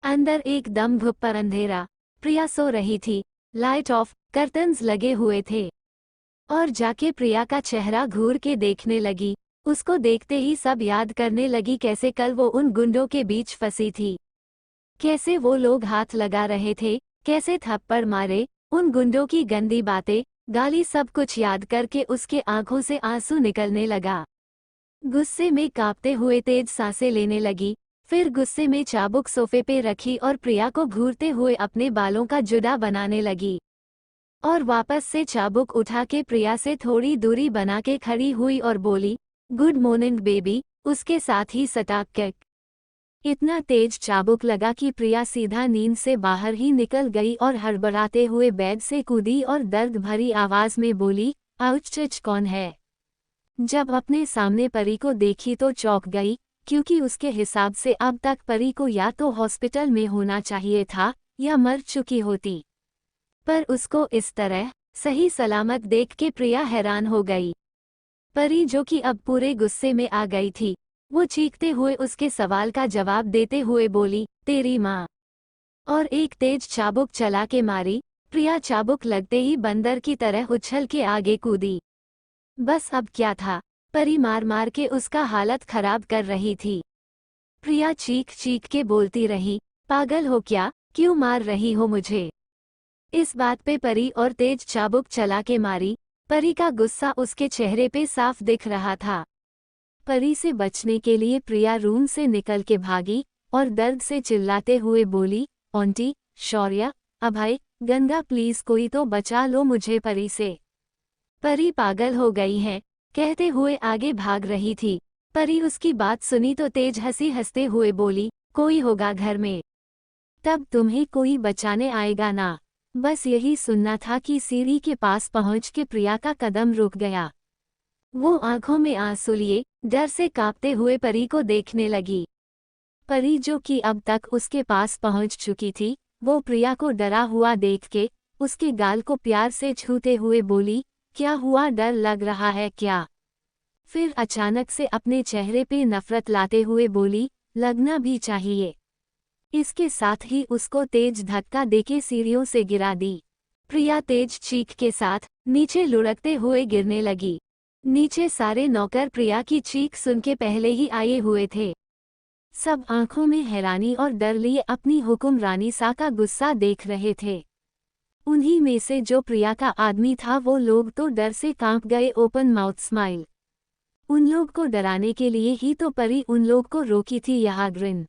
अंदर एकदम घुप्पर अंधेरा। प्रिया सो रही थी, लाइट ऑफ, कर्टन्स लगे हुए थे। और जाके प्रिया का चेहरा घूर के देखने लगी। उसको देखते ही सब याद करने लगी कैसे कल वो उन गुंडों के बीच फंसी थी, कैसे वो लोग हाथ लगा रहे थे, कैसे थप्पड़ मारे, उन गुंडों की गंदी बातें, गाली, सब कुछ याद करके उसके आंखों से आंसू निकलने लगा। गुस्से में कांपते हुए तेज सांसें लेने लगी। फिर गुस्से में चाबुक सोफे पे रखी और प्रिया को घूरते हुए अपने बालों का जुड़ा बनाने लगी। और वापस से चाबुक उठा के प्रिया से थोड़ी दूरी बना के खड़ी हुई और बोली, गुड मॉर्निंग बेबी, उसके साथ ही सटाक किक। इतना तेज चाबुक लगा कि प्रिया सीधा नींद से बाहर ही निकल गई और हड़बड़ाते हुए बेड से कूदी और दर्द भरी आवाज में बोली, आउच चिच कौन है। जब अपने सामने परी को देखी तो चौंक गई, क्योंकि उसके हिसाब से अब तक परी को या तो हॉस्पिटल में होना चाहिए था या मर चुकी होती। पर उसको इस तरह सही सलामत देख के प्रिया हैरान हो गई। परी जो कि अब पूरे गुस्से में आ गई थी, वो चीखते हुए उसके सवाल का जवाब देते हुए बोली, तेरी माँ। और एक तेज चाबुक चला के मारी। प्रिया चाबुक लगते ही बंदर की तरह उछल के आगे कूदी। बस अब क्या था, परी मार मार के उसका हालत खराब कर रही थी। प्रिया चीख चीख के बोलती रही, पागल हो क्या, क्यों मार रही हो मुझे। इस बात पे परी और तेज चाबुक चला के मारी। परी का गुस्सा उसके चेहरे पे साफ दिख रहा था। परी से बचने के लिए प्रिया रूम से निकल के भागी और दर्द से चिल्लाते हुए बोली, aunty, Shaurya, Abhay, Ganga please कोई तो बचा लो मुझे परी से। परी पागल हो गई है, कहते हुए आगे भाग रही थी। परी उसकी बात सुनी तो तेज हंसी हंसते हुए बोली, कोई होगा घर में, तब तुम्हें कोई बचाने आएगा ना। बस यही सुनना था कि सीढ़ी के पास पहुंच के प्रिया का कदम रुक गया। वो आंखों में आंसू लिए डर से कांपते हुए परी को देखने लगी। परी जो कि अब तक उसके पास पहुंच चुकी थी, वो प्रिया को डरा हुआ देख के उसके गाल को प्यार से छूते हुए बोली, क्या हुआ, डर लग रहा है क्या। फिर अचानक से अपने चेहरे पे नफरत लाते हुए बोली, लगना भी चाहिए। इसके साथ ही उसको तेज धक्का देके सीढ़ियों से गिरा दी। प्रिया तेज चीख के साथ नीचे लुढ़कते हुए गिरने लगी। नीचे सारे नौकर प्रिया की चीख सुन के पहले ही आए हुए थे। सब आंखों में हैरानी और डर लिए अपनी हुक्मरानी सा का गुस्सा देख रहे थे। उन्हीं में से जो प्रिया का आदमी था वो लोग तो डर से कांप गए। Open mouth smile. उन लोग को डराने के लिए ही तो परी उन लोग को रोकी थी यह ग्रिन।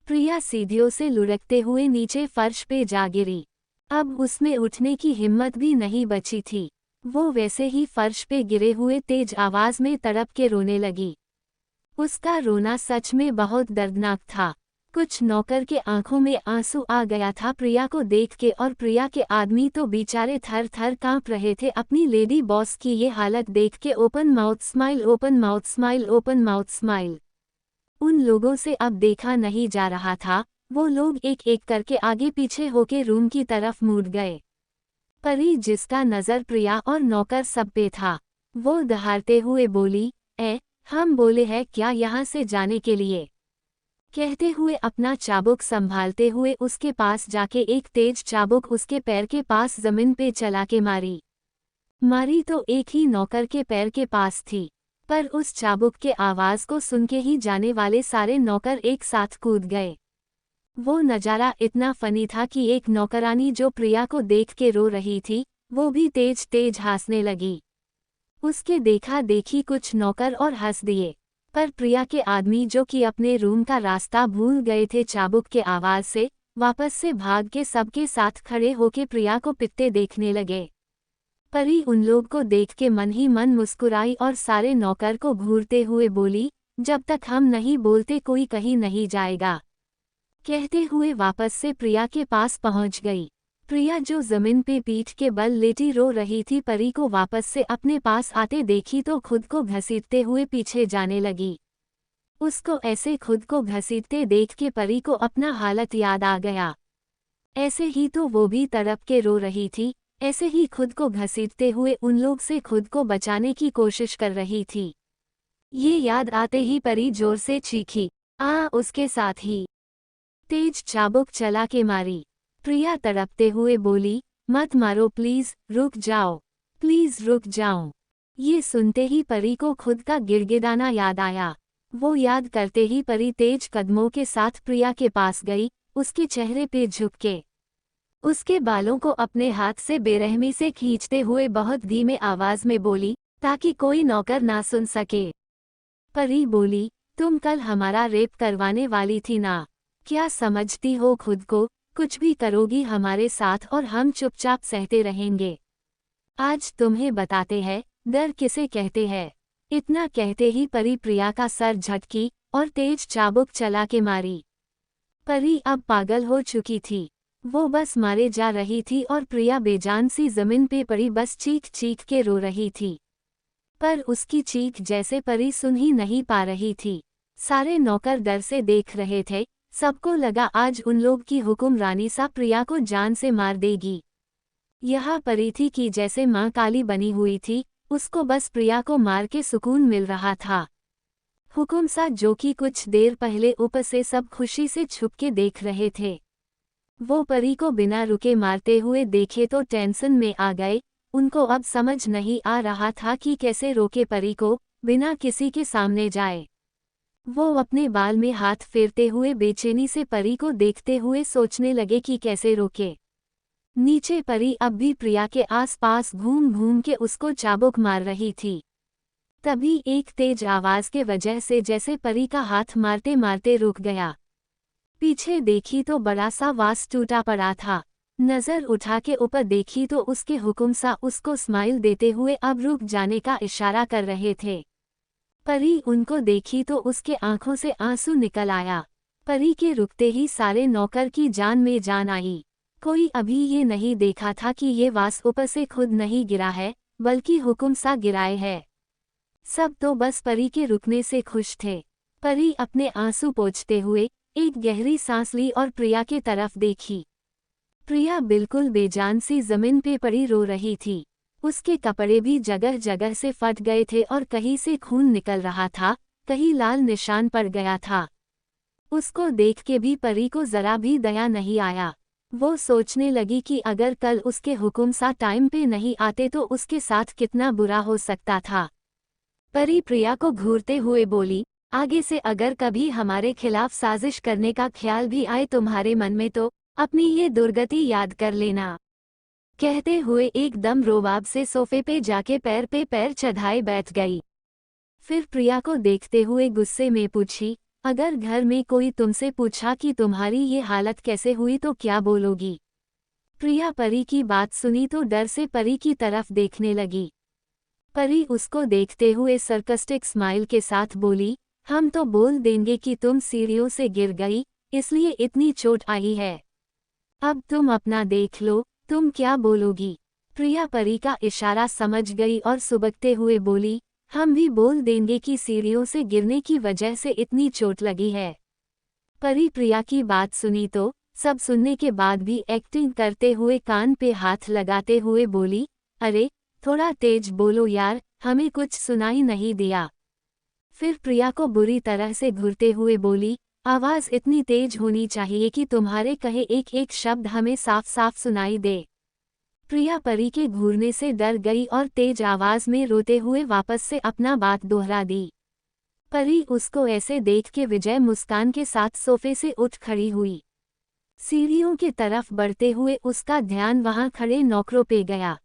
प्रिया सीढ़ियों से लुढ़कते हुए नीचे फर्श पे जा गिरी। अब उसमें उठने की हिम्मत भी नहीं बची थी। वो वैसे ही फर्श पे गिरे हुए तेज आवाज में तड़प के रोने लगी। उसका रोना सच में बहुत दर्दनाक था। कुछ नौकर के आंखों में आंसू आ गया था प्रिया को देख के, और प्रिया के आदमी तो बेचारे थर थर कांप रहे थे अपनी लेडी बॉस की ये हालत देख के। Open mouth smile, open mouth smile, open mouth smile. उन लोगों से अब देखा नहीं जा रहा था। वो लोग एक एक करके आगे पीछे होके रूम की तरफ मुड़ गए। परी जिसका नजर प्रिया और नौकर सब पे था, वो दहाड़ते हुए बोली, हम बोले हैं क्या यहाँ से जाने के लिए। कहते हुए अपना चाबुक संभालते हुए उसके पास जाके एक तेज चाबुक उसके पैर के पास जमीन पे चला के मारी तो एक ही नौकर के पैर के पास थी, पर उस चाबुक के आवाज को सुन के ही जाने वाले सारे नौकर एक साथ कूद गए। वो नज़ारा इतना फनी था कि एक नौकरानी जो प्रिया को देख के रो रही थी, वो भी तेज तेज हंसने लगी। उसके देखा देखी कुछ नौकर और हंस दिए, पर प्रिया के आदमी जो कि अपने रूम का रास्ता भूल गए थे चाबुक के आवाज से, वापस से भाग के सबके साथ खड़े होके प्रिया को पिटते देखने लगे। परी उन लोग को देख के मन ही मन मुस्कुराई और सारे नौकर को घूरते हुए बोली, जब तक हम नहीं बोलते कोई कहीं नहीं जाएगा। कहते हुए वापस से प्रिया के पास पहुंच गई। प्रिया जो जमीन पे पीठ के बल लेटी रो रही थी, परी को वापस से अपने पास आते देखी तो खुद को घसीटते हुए पीछे जाने लगी। उसको ऐसे खुद को घसीटते देख के परी को अपना हालत याद आ गया। ऐसे ही तो वो भी तड़प के रो रही थी, ऐसे ही खुद को घसीटते हुए उन लोग से खुद को बचाने की कोशिश कर रही थी। ये याद आते ही परी जोर से चीखी, उसके साथ ही तेज चाबुक चला के मारी। प्रिया तड़पते हुए बोली, मत मारो प्लीज, रुक जाओ, प्लीज रुक जाओ। ये सुनते ही परी को खुद का गिड़गिड़ाना याद आया। वो याद करते ही परी तेज कदमों के साथ प्रिया के पास गई, उसके चेहरे पे झुक के उसके बालों को अपने हाथ से बेरहमी से खींचते हुए बहुत धीमे आवाज में बोली, ताकि कोई नौकर ना सुन सके। परी बोली, तुम कल हमारा रेप करवाने वाली थी ना, क्या समझती हो खुद को, कुछ भी करोगी हमारे साथ और हम चुपचाप सहते रहेंगे। आज तुम्हें बताते हैं डर किसे कहते हैं। इतना कहते ही परी प्रिया का सर झटकी और तेज चाबुक चला के मारी। परी अब पागल हो चुकी थी। वो बस मारे जा रही थी और प्रिया बेजान सी जमीन पे पड़ी बस चीख चीख के रो रही थी। पर उसकी चीख जैसे परी सुन ही नहीं पा रही थी। सारे नौकर डर से देख रहे थे। सबको लगा आज उन लोग की हुक्मरानी सा प्रिया को जान से मार देगी। यह परी थी कि जैसे माँ काली बनी हुई थी, उसको बस प्रिया को मार के सुकून मिल रहा था। हुकुम सा जो कि कुछ देर पहले ऊपर से सब खुशी से छुप के देख रहे थे, वो परी को बिना रुके मारते हुए देखे तो टेंशन में आ गए। उनको अब समझ नहीं आ रहा था कि कैसे रोके परी को, बिना किसी के सामने जाए। वो अपने बाल में हाथ फेरते हुए बेचैनी से परी को देखते हुए सोचने लगे कि कैसे रोके। नीचे परी अब भी प्रिया के आसपास घूम घूम के उसको चाबुक मार रही थी। तभी एक तेज आवाज के वजह से जैसे परी का हाथ मारते मारते रुक गया। पीछे देखी तो बड़ा सा वास टूटा पड़ा था। नजर उठा के ऊपर देखी तो उसके हुक्म सा उसको स्माइल देते हुए अब रुक जाने का इशारा कर रहे थे। परी उनको देखी तो उसके आंखों से आंसू निकल आया। परी के रुकते ही सारे नौकर की जान में जान आई। कोई अभी ये नहीं देखा था कि ये वास ऊपर से खुद नहीं गिरा है, बल्कि हुक्म सा गिराए है। सब तो बस परी के रुकने से खुश थे। परी अपने आंसू पोंछते हुए एक गहरी सांस ली और प्रिया के तरफ देखी। प्रिया बिल्कुल बेजान सी जमीन पे पड़ी रो रही थी। उसके कपड़े भी जगह जगह से फट गए थे और कहीं से खून निकल रहा था, कहीं लाल निशान पड़ गया था। उसको देख के भी परी को जरा भी दया नहीं आया। वो सोचने लगी कि अगर कल उसके हुक्म सा टाइम पे नहीं आते तो उसके साथ कितना बुरा हो सकता था। परी प्रिया को घूरते हुए बोली, आगे से अगर कभी हमारे खिलाफ साजिश करने का ख्याल भी आए तुम्हारे मन में तो अपनी ये दुर्गति याद कर लेना। कहते हुए एकदम रोबाब से सोफे पे जाके पैर पे पैर चढ़ाए बैठ गई। फिर प्रिया को देखते हुए गुस्से में पूछी, अगर घर में कोई तुमसे पूछा कि तुम्हारी ये हालत कैसे हुई तो क्या बोलोगी। प्रिया परी की बात सुनी तो डर से परी की तरफ देखने लगी। परी उसको देखते हुए सरकास्टिक स्माइल के साथ बोली, हम तो बोल देंगे कि तुम सीढ़ियों से गिर गई, इसलिए इतनी चोट आई है। अब तुम अपना देख लो, तुम क्या बोलोगी। प्रिया परी का इशारा समझ गई और सुबकते हुए बोली, हम भी बोल देंगे कि सीढ़ियों से गिरने की वजह से इतनी चोट लगी है। परी प्रिया की बात सुनी तो सब सुनने के बाद भी एक्टिंग करते हुए कान पे हाथ लगाते हुए बोली, अरे थोड़ा तेज बोलो यार, हमें कुछ सुनाई नहीं दिया। फिर प्रिया को बुरी तरह से घूरते हुए बोली, आवाज इतनी तेज होनी चाहिए कि तुम्हारे कहे एक एक शब्द हमें साफ साफ सुनाई दे। प्रिया परी के घूरने से डर गई और तेज आवाज में रोते हुए वापस से अपना बात दोहरा दी। परी उसको ऐसे देख के विजय मुस्कान के साथ सोफे से उठ खड़ी हुई। सीढ़ियों की तरफ बढ़ते हुए उसका ध्यान वहां खड़े नौकरों पे गया।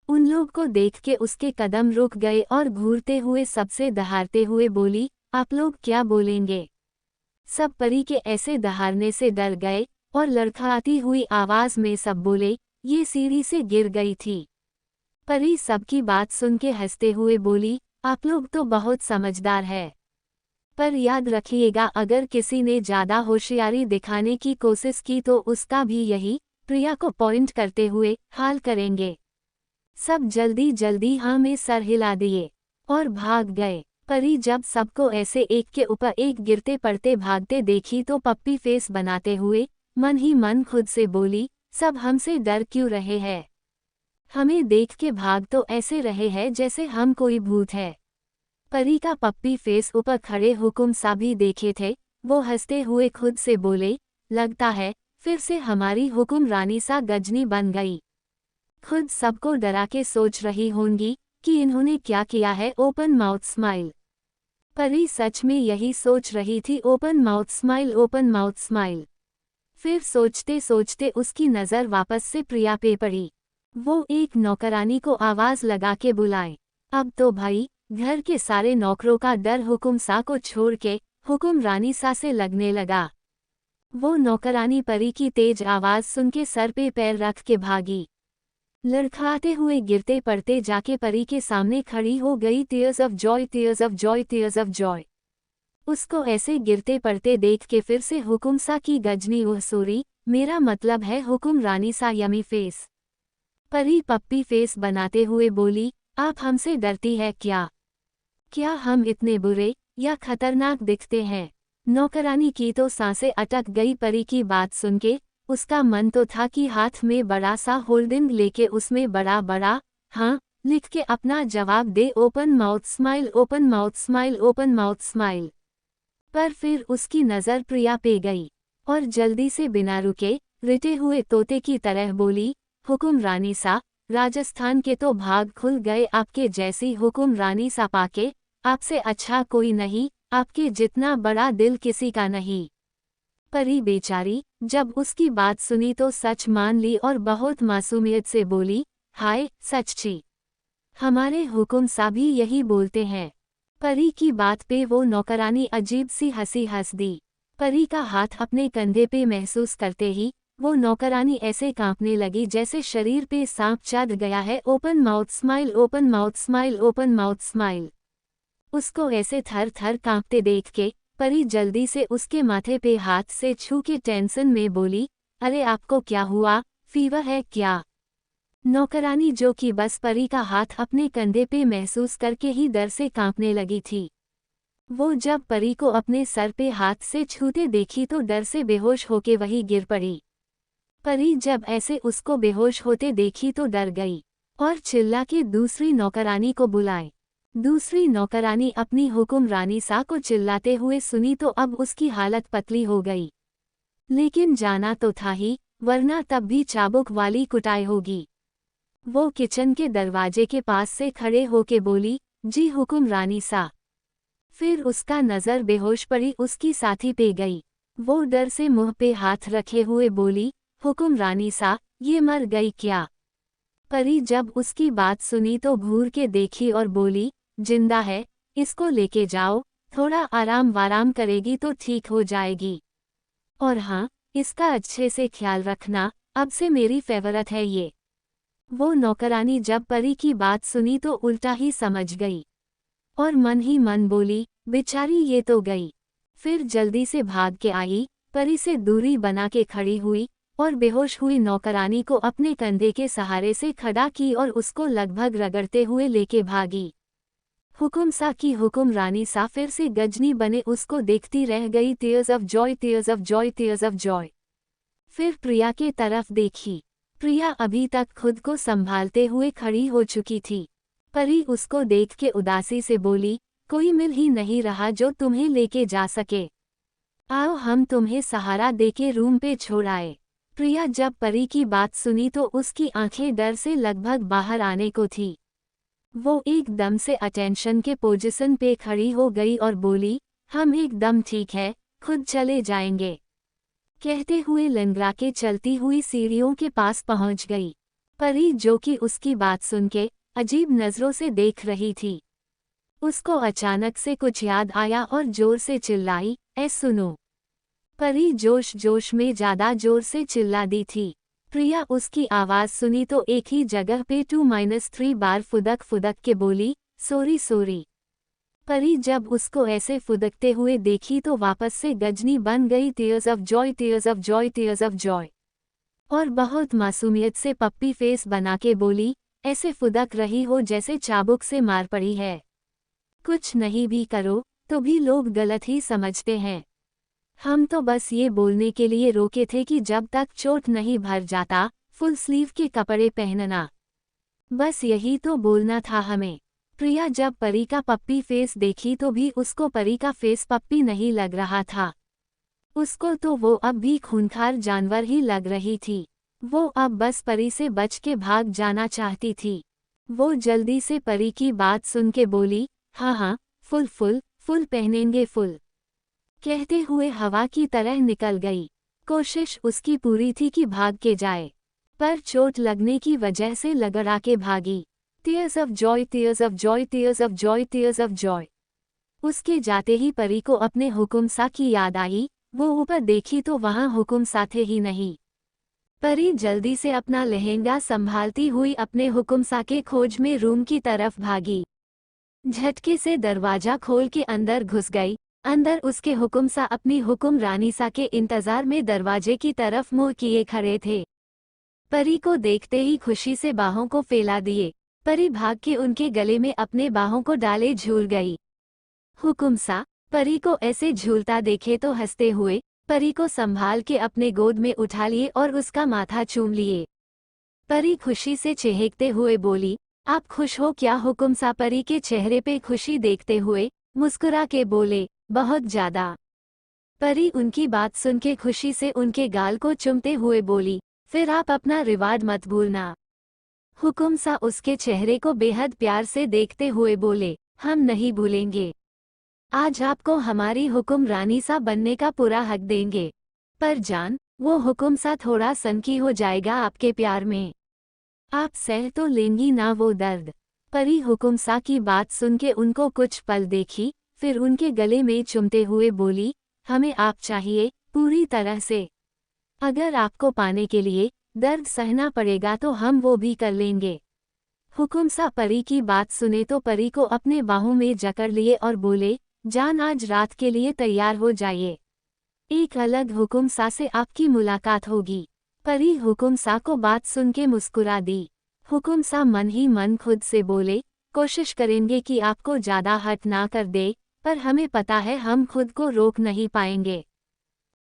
उन लोग को देख के उसके कदम रुक गए और घूरते हुए सबसे दहाड़ते हुए बोली, आप लोग क्या बोलेंगे। सब परी के ऐसे दहाड़ने से डर गए और लड़खड़ाती हुई आवाज में सब बोले, ये सीढ़ी से गिर गई थी। परी सबकी बात सुन के हंसते हुए बोली, आप लोग तो बहुत समझदार है, पर याद रखिएगा अगर किसी ने ज्यादा होशियारी दिखाने की कोशिश की तो उसका भी यही, प्रिया को पॉइंट करते हुए, हाल करेंगे। सब जल्दी जल्दी हाँ में सर हिला दिए और भाग गए। परी जब सबको ऐसे एक के ऊपर एक गिरते पड़ते भागते देखी तो पप्पी फेस बनाते हुए मन ही मन खुद से बोली, सब हमसे डर क्यों रहे हैं। हमें देख के भाग तो ऐसे रहे हैं जैसे हम कोई भूत है। परी का पप्पी फेस ऊपर खड़े हुकुम सा भी देखे थे। वो हंसते हुए खुद से बोले, लगता है फिर से हमारी हुकुम रानी सा गजनी बन गई। खुद सबको डरा के सोच रही होंगी कि इन्होंने क्या किया है। Open mouth smile. परी सच में यही सोच रही थी, open mouth smile, open mouth smile. फिर सोचते सोचते उसकी नज़र वापस से प्रिया पे पड़ी। वो एक नौकरानी को आवाज लगा के बुलाए। अब तो भाई घर के सारे नौकरों का डर हुकुम सा को छोड़ के हुकुम रानी सा से लगने लगा। वो नौकरानी परी की तेज आवाज सुन के सर पे पैर रख के भागी। लड़खड़ाते हुए गिरते पड़ते जाके परी के सामने खड़ी हो गई। Tears of Joy, tears of Joy, tears of Joy. उसको ऐसे गिरते पड़ते देख के फिर से हुकुम सा की गजनी। ओह सॉरी, मेरा मतलब है हुकुम रानी सा यमी फेस। परी पप्पी फेस बनाते हुए बोली, आप हमसे डरती है क्या? क्या हम इतने बुरे या खतरनाक दिखते हैं? नौकरानी की तो सांसें अटक गई परी की बात सुन के। उसका मन तो था कि हाथ में बड़ा सा होल्डिंग लेके उसमें बड़ा बड़ा हाँ लिख के अपना जवाब दे। Open mouth smile, open mouth smile, open mouth smile. पर फिर उसकी नज़र प्रिया पे गई और जल्दी से बिना रुके रिटे हुए तोते की तरह बोली, हुकुम रानी सा, राजस्थान के तो भाग खुल गए आपके जैसी हुकुम रानी सा पाके। आपसे अच्छा कोई नहीं, आपके जितना बड़ा दिल किसी का नहीं। परी बेचारी जब उसकी बात सुनी तो सच मान ली और बहुत मासूमियत से बोली, हाय सच्ची, हमारे हुकुम सा भी यही बोलते हैं। परी की बात पे वो नौकरानी अजीब सी हंसी हंस दी। परी का हाथ अपने कंधे पे महसूस करते ही वो नौकरानी ऐसे कांपने लगी जैसे शरीर पे सांप चढ़ गया है। Open mouth smile, open mouth smile, open mouth smile. उसको ऐसे थर थर कांपते देख के परी जल्दी से उसके माथे पे हाथ से छू के टेंशन में बोली, अरे आपको क्या हुआ, फीवर है क्या? नौकरानी जो कि बस परी का हाथ अपने कंधे पे महसूस करके ही डर से कांपने लगी थी। वो जब परी को अपने सर पे हाथ से छूते देखी तो डर से बेहोश होके वही गिर पड़ी। परी जब ऐसे उसको बेहोश होते देखी तो डर गई और चिल्ला के दूसरी नौकरानी को बुलाए। दूसरी नौकरानी अपनी हुकुम रानी सा को चिल्लाते हुए सुनी तो अब उसकी हालत पतली हो गई। लेकिन जाना तो था ही, वरना तब भी चाबुक वाली कुटाई होगी। वो किचन के दरवाजे के पास से खड़े होके बोली, जी हुकुम रानी सा। फिर उसका नज़र बेहोश पड़ी उसकी साथी पे गई। वो डर से मुंह पे हाथ रखे हुए बोली, हुकुम रानी सा, ये मर गई क्या? परी जब उसकी बात सुनी तो घूर के देखी और बोली, जिंदा है, इसको लेके जाओ, थोड़ा आराम वाराम करेगी तो ठीक हो जाएगी। और हाँ, इसका अच्छे से ख्याल रखना, अब से मेरी फेवरेट है ये। वो नौकरानी जब परी की बात सुनी तो उल्टा ही समझ गई और मन ही मन बोली, बेचारी ये तो गई। फिर जल्दी से भाग के आई, परी से दूरी बना के खड़ी हुई और बेहोश हुई नौकरानी को अपने कंधे के सहारे से खड़ा की और उसको लगभग रगड़ते हुए लेके भागी। हुकुम सा की हुकुम रानी सा फिर से गजनी बने उसको देखती रह गई। Tears of Joy, tears of Joy, tears of Joy. फिर प्रिया के तरफ देखी। प्रिया अभी तक खुद को संभालते हुए खड़ी हो चुकी थी। परी उसको देख के उदासी से बोली, कोई मिल ही नहीं रहा जो तुम्हें लेके जा सके। आओ हम तुम्हें सहारा देके रूम पे छोड़ आए। प्रिया जब परी की बात सुनी तो उसकी आंखें डर से लगभग बाहर आने को थी। वो एकदम से अटेंशन के पोजीशन पे खड़ी हो गई और बोली, हम एकदम ठीक है, खुद चले जाएंगे। कहते हुए लंगड़ा के चलती हुई सीढ़ियों के पास पहुंच गई। परी जो कि उसकी बात सुन के अजीब नज़रों से देख रही थी, उसको अचानक से कुछ याद आया और जोर से चिल्लाई, ऐ सुनो। परी जोश जोश में ज्यादा जोर से चिल्ला दी थी। प्रिया उसकी आवाज़ सुनी तो एक ही जगह पे 2-3 बार फुदक फुदक के बोली, सॉरी सॉरी। परी जब उसको ऐसे फुदकते हुए देखी तो वापस से गजनी बन गई। Tears of Joy, tears of Joy, tears of Joy. और बहुत मासूमियत से पप्पी फेस बना के बोली, ऐसे फुदक रही हो जैसे चाबुक से मार पड़ी है। कुछ नहीं भी करो तो भी लोग गलत ही समझते हैं। हम तो बस ये बोलने के लिए रोके थे कि जब तक चोट नहीं भर जाता फुल स्लीव के कपड़े पहनना। बस यही तो बोलना था हमें। प्रिया जब परी का पप्पी फेस देखी तो भी उसको परी का फेस पप्पी नहीं लग रहा था। उसको तो वो अब भी खूंखार जानवर ही लग रही थी। वो अब बस परी से बच के भाग जाना चाहती थी। वो जल्दी से परी की बात सुन के बोली, हाँ हाँ, फुल फुल फुल पहनेंगे फुल। कहते हुए हवा की तरह निकल गई। कोशिश उसकी पूरी थी कि भाग के जाए, पर चोट लगने की वजह से लगड़ा के भागी। Tears of Joy, tears of Joy, tears of Joy, tears of Joy. उसके जाते ही परी को अपने हुकुम सा की याद आई। वो ऊपर देखी तो वहां हुकुम सा थे ही नहीं। परी जल्दी से अपना लहंगा संभालती हुई अपने हुकुम सा के खोज में रूम की तरफ भागी। झटके से दरवाजा खोल के अंदर घुस गई। अंदर उसके हुकुम सा अपनी हुकुम रानी सा के इंतजार में दरवाजे की तरफ मुंह किए खड़े थे। परी को देखते ही खुशी से बाहों को फैला दिए। परी भाग के उनके गले में अपने बाहों को डाले झूल गई। हुकुम सा परी को ऐसे झूलता देखे तो हंसते हुए परी को संभाल के अपने गोद में उठा लिए और उसका माथा चूम लिए। परी खुशी से चहकते हुए बोली, आप खुश हो क्या? हुकुम सा परी के चेहरे पे खुशी देखते हुए मुस्कुरा के बोले, बहुत ज्यादा। परी उनकी बात सुन के खुशी से उनके गाल को चूमते हुए बोली, फिर आप अपना रिवार्ड मत भूलना। हुकुम सा उसके चेहरे को बेहद प्यार से देखते हुए बोले, हम नहीं भूलेंगे। आज आपको हमारी हुकुम रानी सा बनने का पूरा हक देंगे। पर जान, वो हुकुम सा थोड़ा सनकी हो जाएगा आपके प्यार में। आप सह तो लेंगी ना वो दर्द? परी हुकुम सा की बात सुन के उनको कुछ पल देखी, फिर उनके गले में चुमते हुए बोली, हमें आप चाहिए पूरी तरह से। अगर आपको पाने के लिए दर्द सहना पड़ेगा तो हम वो भी कर लेंगे। हुकुम सा परी की बात सुने तो परी को अपने बाहों में जकड़ लिए और बोले, जान आज रात के लिए तैयार हो जाइए। एक अलग हुकुम सा से आपकी मुलाकात होगी। परी हुकुम सा को बात सुन के मुस्कुरा दी। हुकुम सा मन ही मन खुद से बोले, कोशिश करेंगे कि आपको ज्यादा हर्ट ना कर दे, पर हमें पता है हम खुद को रोक नहीं पाएंगे।